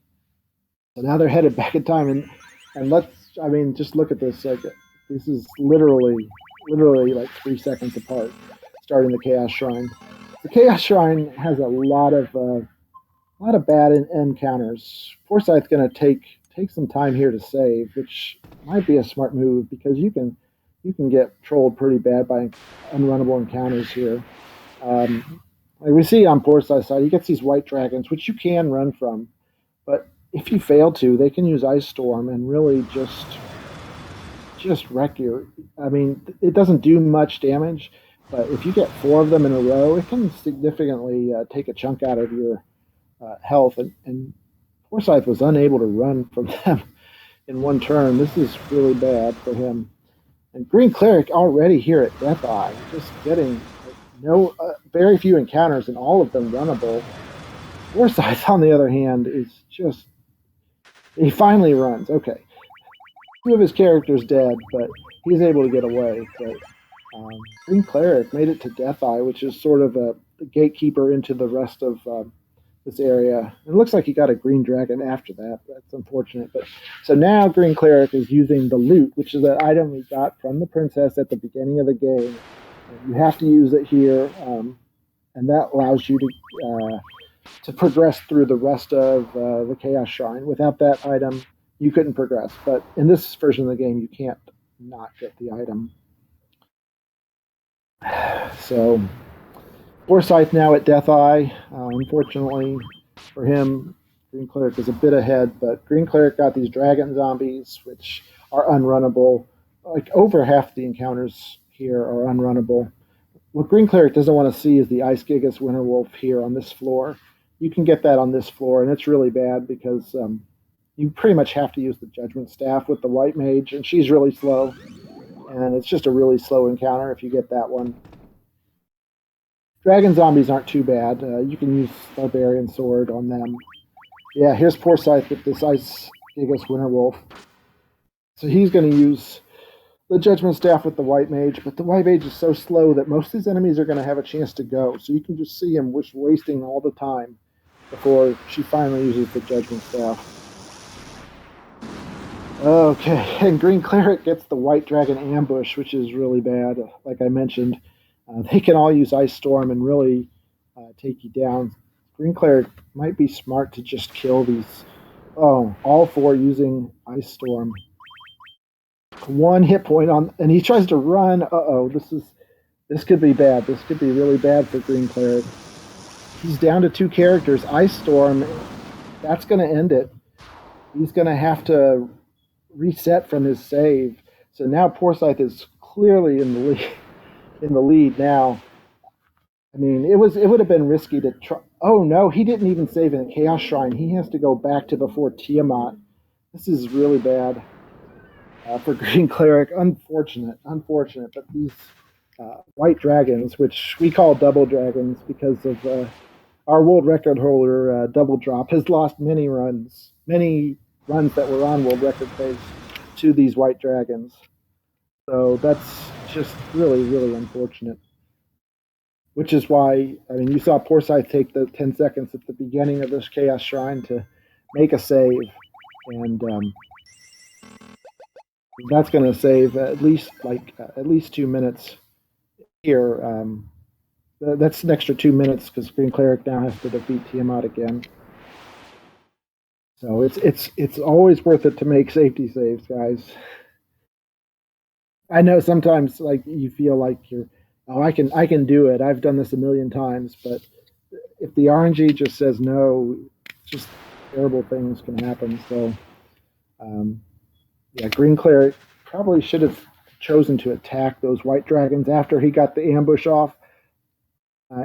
now they're headed back in time, and just look at this. Like, this is literally like 3 seconds apart, starting the Chaos Shrine. The Chaos Shrine has a lot of bad encounters. Forsyth's going to take some time here to save, which might be a smart move because you can get trolled pretty bad by unrunnable encounters here. Like we see on Forsyth's side, he gets these white dragons, which you can run from, but if you fail to, they can use Ice Storm and really just wreck your. I mean, it doesn't do much damage, but if you get four of them in a row, it can significantly take a chunk out of your health. And Forsyth was unable to run from them in one turn. This is really bad for him. And GreenCleric already here at Death Eye, just getting no very few encounters and all of them runnable. Forsyth, on the other hand, is just he finally runs. Okay, two of his characters dead, but he's able to get away. But GreenCleric made it to Death Eye, which is sort of a gatekeeper into the rest of this area. It looks like he got a green dragon after that. That's unfortunate. But so now GreenCleric is using the loot, which is that item we got from the princess at the beginning of the game. You have to use it here, and that allows you to progress through the rest of the Chaos Shrine. Without that item, you couldn't progress. But in this version of the game, you can't not get the item. So Forsyth now at Death Eye. Unfortunately for him, GreenCleric is a bit ahead, but GreenCleric got these dragon zombies, which are unrunnable. Like over half the encounters here are unrunnable. What GreenCleric doesn't want to see is the Ice Gigas Winterwolf here on this floor. You can get that on this floor, and it's really bad because you pretty much have to use the Judgment Staff with the White Mage, and she's really slow. And it's just a really slow encounter if you get that one. Dragon zombies aren't too bad. You can use Barbarian Sword on them. Yeah, here's Poorscythe with this Ice Gigas Winterwolf. So he's going to use the Judgment Staff with the White Mage, but the White Mage is so slow that most of these enemies are going to have a chance to go. So you can just see him just wasting all the time before she finally uses the Judgment Staff. Okay, and GreenCleric gets the White Dragon Ambush, which is really bad. Like I mentioned, they can all use Ice Storm and really take you down. GreenCleric might be smart to just kill these. Oh, all four using Ice Storm. One hit point on, and he tries to run. This could be bad. This could be really bad for GreenCleric. He's down to two characters. Ice Storm, that's going to end it. He's going to have to reset from his save. So now Poorscythe is clearly in the lead now. I mean, it would have been risky to try. Oh no, he didn't even save in the Chaos Shrine. He has to go back to before Tiamat. This is really bad for GreenCleric. Unfortunate. But these white dragons, which we call double dragons because of our world record holder, Double Drop, has lost many runs that were on world record pace to these white dragons. So that's just really, really unfortunate. Which is why, I mean, you saw Poorscythe take the 10 seconds at the beginning of this Chaos Shrine to make a save. And that's going to save at least 2 minutes here. That's an extra 2 minutes because GreenCleric now has to defeat Tiamat again. So it's always worth it to make safety saves, guys. I know sometimes like you feel like you're, oh, I can do it. I've done this a million times, but if the RNG just says no, just terrible things can happen. So um, yeah, GreenCleric probably should have chosen to attack those white dragons after he got the ambush off.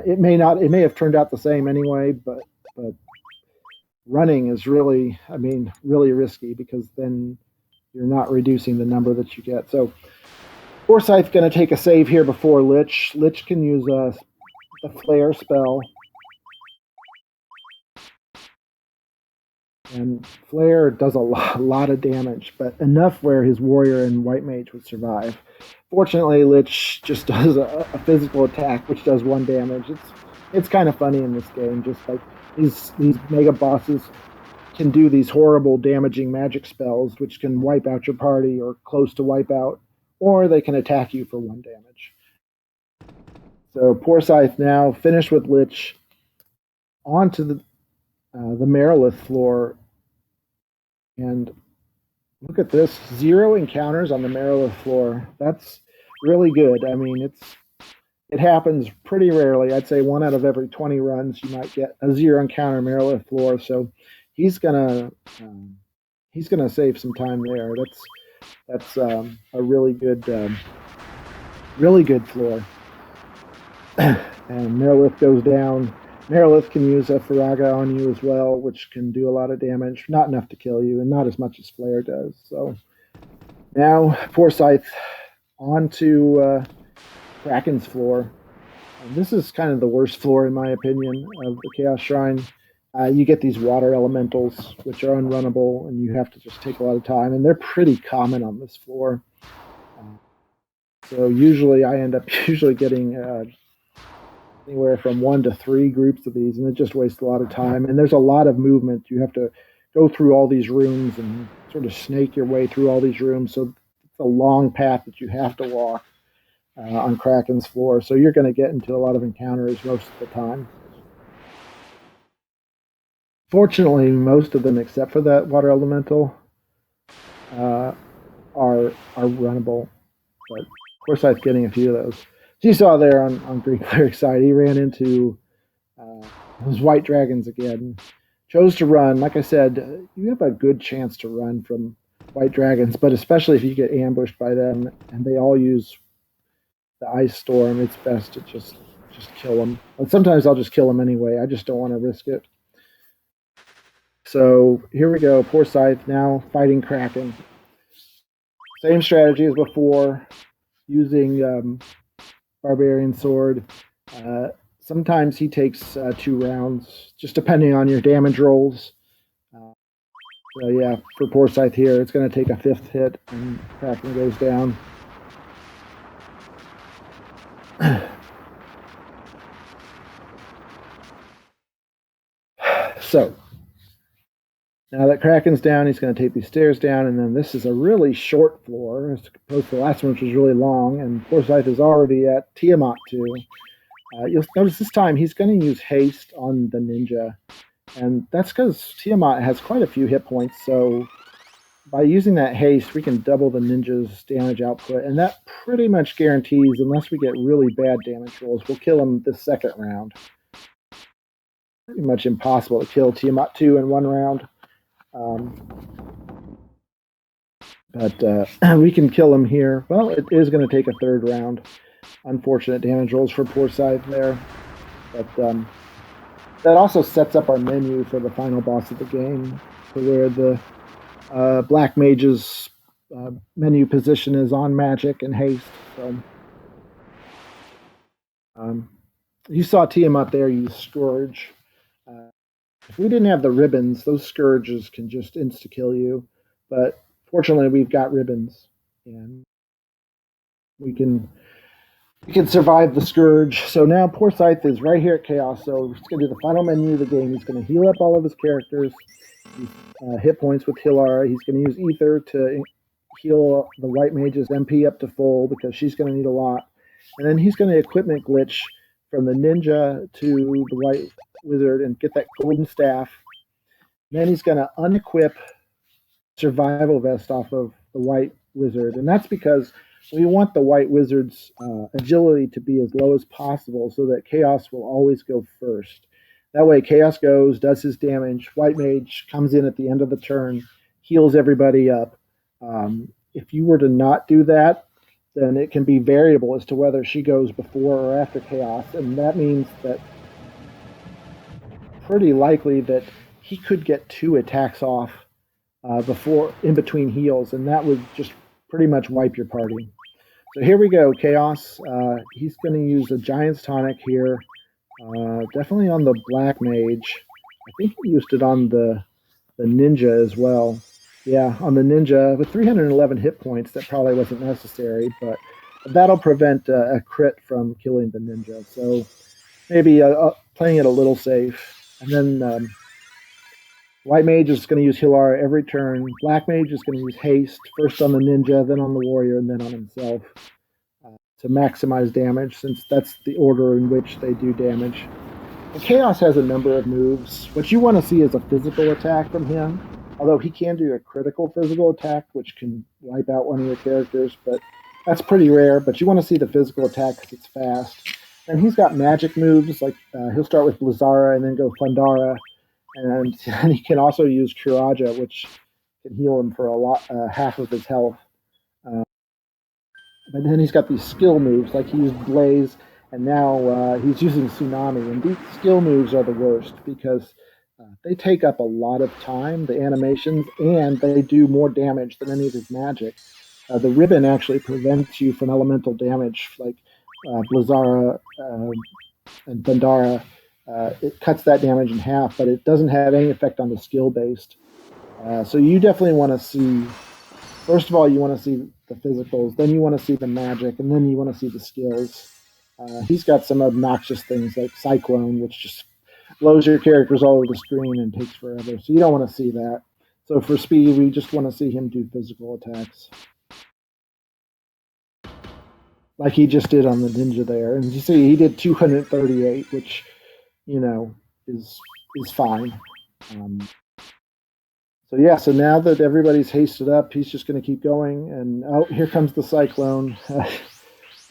It may not. It may have turned out the same anyway, but running is really, I mean, really risky because then you're not reducing the number that you get. So Poorscythe's going to take a save here before Lich. Lich can use the Flare spell. And Flare does a lot of damage, but enough where his warrior and white mage would survive. Fortunately, Lich just does a physical attack, which does 1 damage. It's kind of funny in this game, just like these mega bosses can do these horrible damaging magic spells, which can wipe out your party or close to wipe out, or they can attack you for 1 damage. So Poorscythe now finished with Lich, onto the Merilith floor, and look at this, 0 encounters on the Merilith floor. That's really good. I mean, it happens pretty rarely. I'd say 1 out of every 20 runs you might get a 0 encounter Merilith floor. So he's gonna save some time there. That's a really good floor. And Merilith goes down. Merilith can use a Faraga on you as well, which can do a lot of damage. Not enough to kill you, and not as much as Flare does. So now Poorscythe onto Kraken's floor. And this is kind of the worst floor, in my opinion, of the Chaos Shrine. You get these water elementals, which are unrunnable, and you have to just take a lot of time. And they're pretty common on this floor. So usually I end up getting anywhere from 1 to 3 groups of these, and it just wastes a lot of time. And there's a lot of movement. You have to go through all these rooms and sort of snake your way through all these rooms. So it's a long path that you have to walk on Kraken's floor. So you're going to get into a lot of encounters most of the time. Fortunately, most of them, except for that water elemental, are runnable. But Poorscythe's getting a few of those. You saw there on GreenCleric's side, he ran into those white dragons again. Chose to run. Like I said, you have a good chance to run from white dragons, but especially if you get ambushed by them and they all use the ice storm, it's best to just kill them. And sometimes I'll just kill them anyway. I just don't want to risk it. So here we go. Poorscythe now fighting Kraken. Same strategy as before, using Barbarian Sword. Sometimes he takes 2 rounds, just depending on your damage rolls. So yeah, for Poorscythe here, it's going to take a 5th hit, and Kraken goes down. So now that Kraken's down, he's going to take these stairs down, and then this is a really short floor as opposed to the last one, which was really long. And Poorscythe is already at Tiamat 2. You'll notice this time he's going to use haste on the ninja, and that's because Tiamat has quite a few hit points. So by using that haste, we can double the ninja's damage output, and that pretty much guarantees, unless we get really bad damage rolls, we'll kill him the 2nd round. Pretty much impossible to kill Tiamat 2 in 1 round. But we can kill him here. Well, it is going to take a 3rd round. Unfortunate damage rolls for Poorscythe there. But that also sets up our menu for the final boss of the game, to where the Black Mage's menu position is on magic and haste. So you saw Tiamat there use Scourge. If we didn't have the ribbons, those Scourges can just insta-kill you. But fortunately, we've got ribbons, and we can survive the Scourge. So now Poorscythe is right here at Chaos. So he's going to do the final menu of the game. He's going to heal up all of his characters. Hit points with Hilara. He's going to use Ether to heal the White Mage's MP up to full, because she's going to need a lot. And then he's going to equipment glitch from the ninja to the White Wizard and get that golden staff. And then he's going to unequip Survival Vest off of the White Wizard. And that's because we want the white wizard's agility to be as low as possible so that chaos will always go first. That way, chaos goes, does his damage. White mage comes in at the end of the turn, heals everybody up. If you were to not do that, then it can be variable as to whether she goes before or after chaos, and that means that pretty likely that he could get 2 attacks off before in between heals, and that would just pretty much wipe your party. So here we go, Chaos. He's going to use a Giant's Tonic here, definitely on the Black Mage. I think he used it on the Ninja as well. Yeah, on the Ninja with 311 hit points, that probably wasn't necessary, but that'll prevent a crit from killing the Ninja. So maybe playing it a little safe. And then White Mage is going to use Hilar every turn. Black Mage is going to use Haste, first on the Ninja, then on the Warrior, and then on himself to maximize damage, since that's the order in which they do damage. And Chaos has a number of moves. What you want to see is a physical attack from him, although he can do a critical physical attack, which can wipe out one of your characters, but that's pretty rare. But you want to see the physical attack because it's fast. And he's got magic moves, like he'll start with Blizzara and then go Thundara, and he can also use Kuraja, which can heal him for a lot, half of his health. But then he's got these skill moves, like he used Blaze, and now he's using Tsunami. And these skill moves are the worst because they take up a lot of time, the animations, and they do more damage than any of his magic. The ribbon actually prevents you from elemental damage, like Blizzara and Thundara. It cuts that damage in half, but it doesn't have any effect on the skill based. So you definitely want to see, first of all, you want to see the physicals, then you want to see the magic, and then you want to see the skills. He's got some obnoxious things like Cyclone, which just blows your characters all over the screen and takes forever. So you don't want to see that. So for speed, we just want to see him do physical attacks, like he just did on the Ninja there. And you see, he did 238, which is fine. So yeah, so now that everybody's hasted up, he's just going to keep going. And oh, here comes the Cyclone.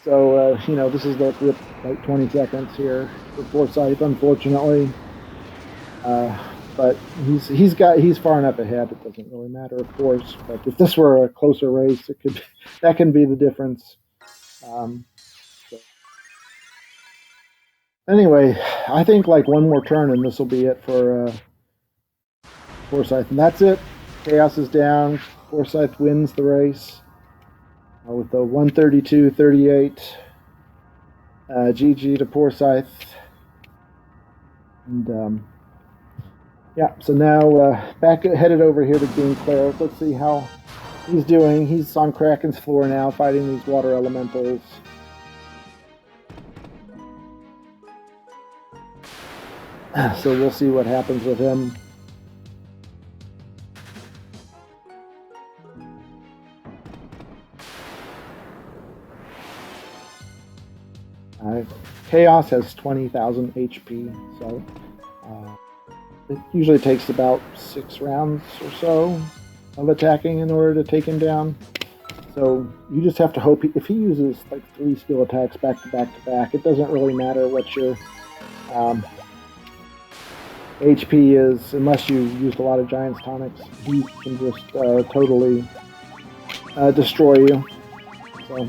So this is like 20 seconds here for Poorscythe, unfortunately. But he's far enough ahead. It doesn't really matter, of course. But if this were a closer race, that can be the difference. So. Anyway, I think like one more turn and this will be it for Poorscythe, and that's it. Chaos is down. Poorscythe wins the race with the 132-38. GG to Poorscythe. And yeah, so now headed over here to GreenCleric. Let's see how he's doing. He's on Kraken's floor now, fighting these water elementals. So we'll see what happens with him. Chaos has 20,000 HP, so it usually takes about 6 rounds or so of attacking in order to take him down. So you just have to hope if he uses like 3 skill attacks back to back to back, it doesn't really matter what your HP is, unless you used a lot of Giant's Tonics. He can just totally destroy you. So.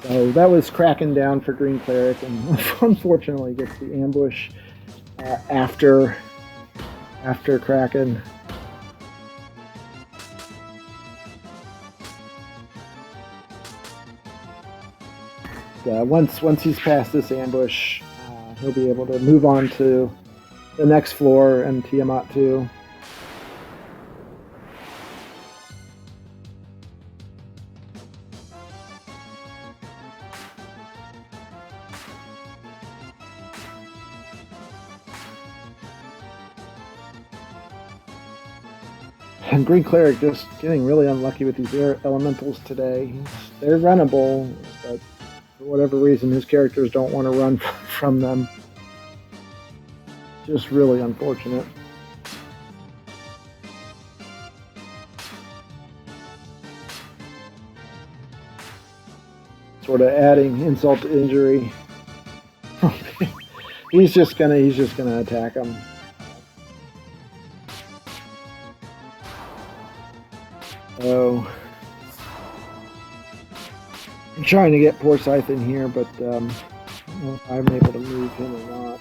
So that was Kraken down for GreenCleric, and unfortunately gets the ambush after Kraken. Once he's past this ambush, he'll be able to move on to the next floor and Tiamat 2. And GreenCleric just getting really unlucky with these air elementals today. They're runnable, but for whatever reason, his characters don't want to run from them. Just really unfortunate. Sort of adding insult to injury. he's just gonna attack him. So I'm trying to get Poorscythe in here, but I don't know if I'm able to move him or not.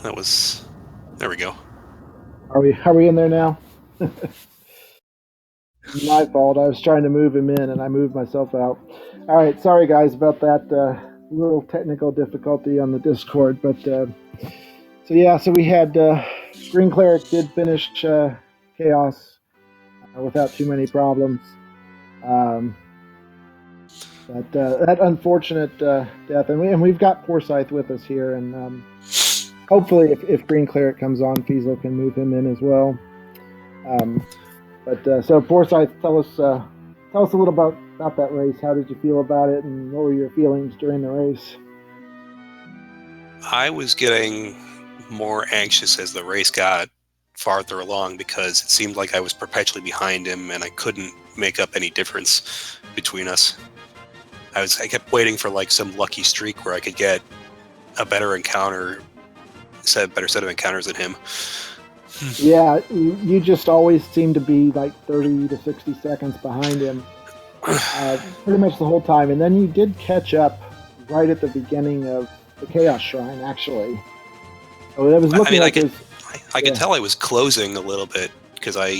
That was... There we go. Are we in there now? My fault. I was trying to move him in, and I moved myself out. All right, sorry guys about that little technical difficulty on the Discord, but so yeah, so we had GreenCleric did finish Chaos without too many problems. Um, but that unfortunate death, and we've got Poorscythe with us here, and hopefully, if GreenCleric comes on, Fiesel can move him in as well. But so Poorscythe, tell us a little about that race. How did you feel about it, and what were your feelings during the race? I was getting more anxious as the race got farther along because it seemed like I was perpetually behind him and I couldn't make up any difference between us. I kept waiting for like some lucky streak where I could get a better encounter, better set of encounters than him. Yeah, you just always seem to be like 30 to 60 seconds behind him pretty much the whole time. And then you did catch up right at the beginning of the Chaos Shrine, actually. So it was looking I could tell I was closing a little bit because I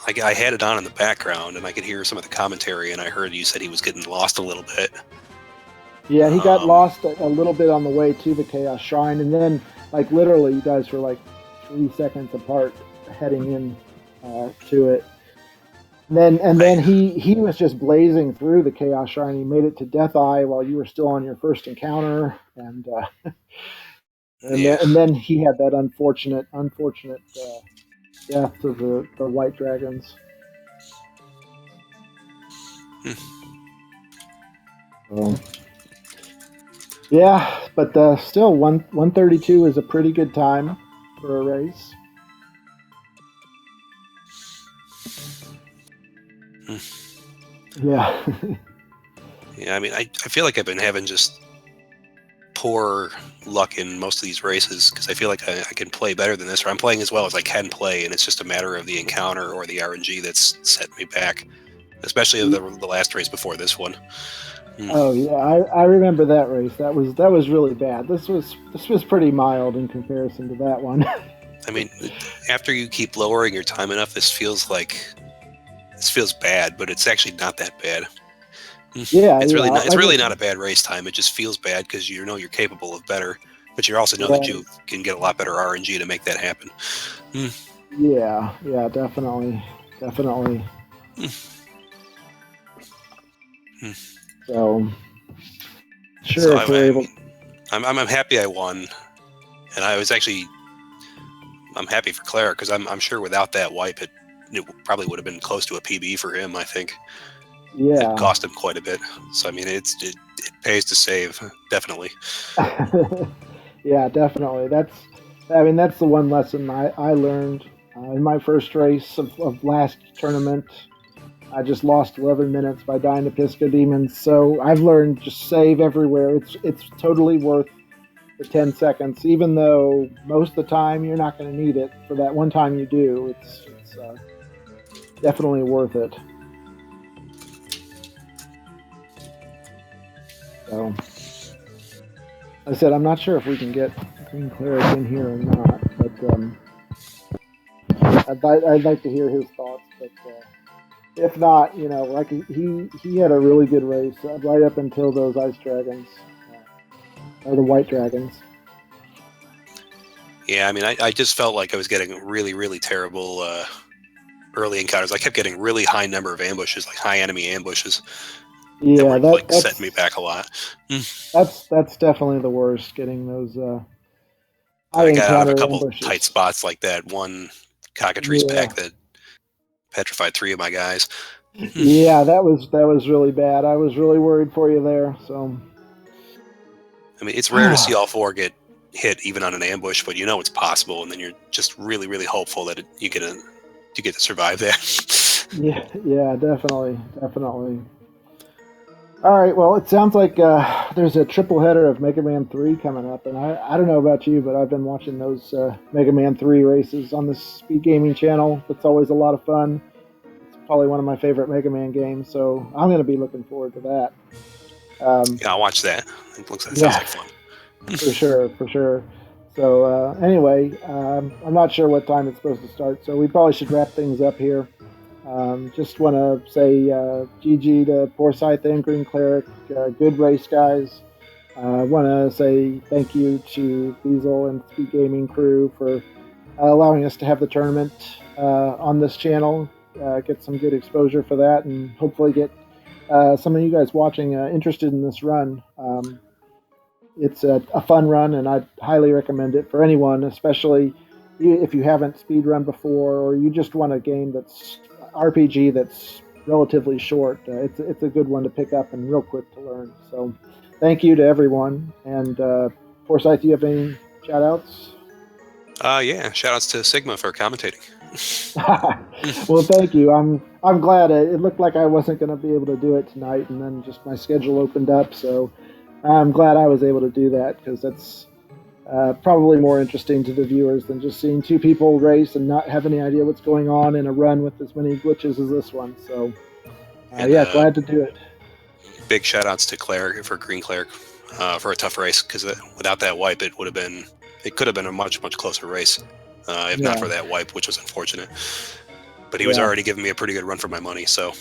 had it on in the background and I could hear some of the commentary, and I heard you said he was getting lost a little bit. Yeah, he got lost a little bit on the way to the Chaos Shrine, and then like literally you guys were like 3 seconds apart heading in to it. And then he was just blazing through the Chaos Shrine. He made it to Death Eye while you were still on your first encounter, and then he had that unfortunate death to the white dragons. So, yeah, but still 132 is a pretty good time for a race. Yeah. Yeah, I mean, I feel like I've been having just poor luck in most of these races because I feel like I can play better than this, or I'm playing as well as I can play, and it's just a matter of the encounter or the RNG that's set me back, especially the last race before this one. Oh yeah, I remember that race. That was really bad. This was pretty mild in comparison to that one. I mean, after you keep lowering your time enough, this feels bad, but it's actually not that bad. Yeah, it's really not a bad race time. It just feels bad because you know you're capable of better, but you also know that you can get a lot better RNG to make that happen. Yeah, definitely. So, sure, so if we're able. I'm happy I won, and I'm happy for Cleric because I'm sure without that wipe, it probably would have been close to a PB for him. I think. Yeah. It cost him quite a bit. So I mean, it pays to save, definitely. Yeah, definitely. That's the one lesson I learned in my first race of last tournament. I just lost 11 minutes by dying to Pisco Demons. So I've learned just save everywhere. It's totally worth the 10 seconds, even though most of the time you're not going to need it. For that one time you do, it's definitely worth it. So, I said I'm not sure if we can get GreenCleric in here or not, but I'd like to hear his thoughts. But if not, like he had a really good race right up until those ice dragons or the white dragons. Yeah, I mean, I just felt like I was getting really, really terrible early encounters. I kept getting really high number of ambushes, like high enemy ambushes. Yeah, that set me back a lot. That's definitely the worst. Getting those. I got out of a couple tight spots like that one cockatrice pack that petrified 3 of my guys. Yeah, that was really bad. I was really worried for you there. So, I mean, it's rare to see all 4 get hit even on an ambush, but it's possible, and then you're just really, really hopeful that you get to survive that. Yeah, definitely. All right, well, it sounds like there's a triple header of Mega Man 3 coming up, and I don't know about you, but I've been watching those Mega Man 3 races on the Speed Gaming channel. It's always a lot of fun. It's probably one of my favorite Mega Man games, so I'm going to be looking forward to that. Yeah, I'll watch that. Sounds like fun. For sure. So anyway, I'm not sure what time it's supposed to start, so we probably should wrap things up here. Just want to say GG to Poorscythe and GreenCleric, good race guys. I want to say thank you to Beazle and Speed Gaming crew for allowing us to have the tournament on this channel, get some good exposure for that, and hopefully get some of you guys watching interested in this run. It's a fun run, and I highly recommend it for anyone, especially if you haven't speed run before, or you just want a game that's RPG that's relatively short. It's a good one to pick up and real quick to learn. So, thank you to everyone. And Forsyth, do you have any shout outs? Yeah, shout outs to Sigma for commentating. Well, thank you. I'm glad. It looked like I wasn't going to be able to do it tonight, and then just my schedule opened up. So I'm glad I was able to do that, because that's probably more interesting to the viewers than just seeing two people race and not have any idea what's going on in a run with as many glitches as this one. So yeah, glad to do it. Big shout outs to GreenCleric for a tough race, because without that wipe, it could have been a much closer race if not for that wipe, which was unfortunate. But he was already giving me a pretty good run for my money, so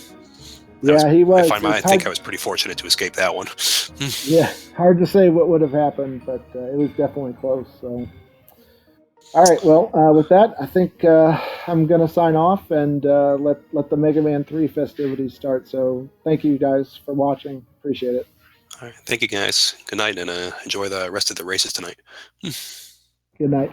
he was. I think I was pretty fortunate to escape that one. Yeah, hard to say what would have happened, but it was definitely close. So, all right. Well, with that, I think I'm gonna sign off and let the Mega Man 3 festivities start. So, thank you guys for watching. Appreciate it. All right, thank you guys. Good night, and enjoy the rest of the races tonight. Good night.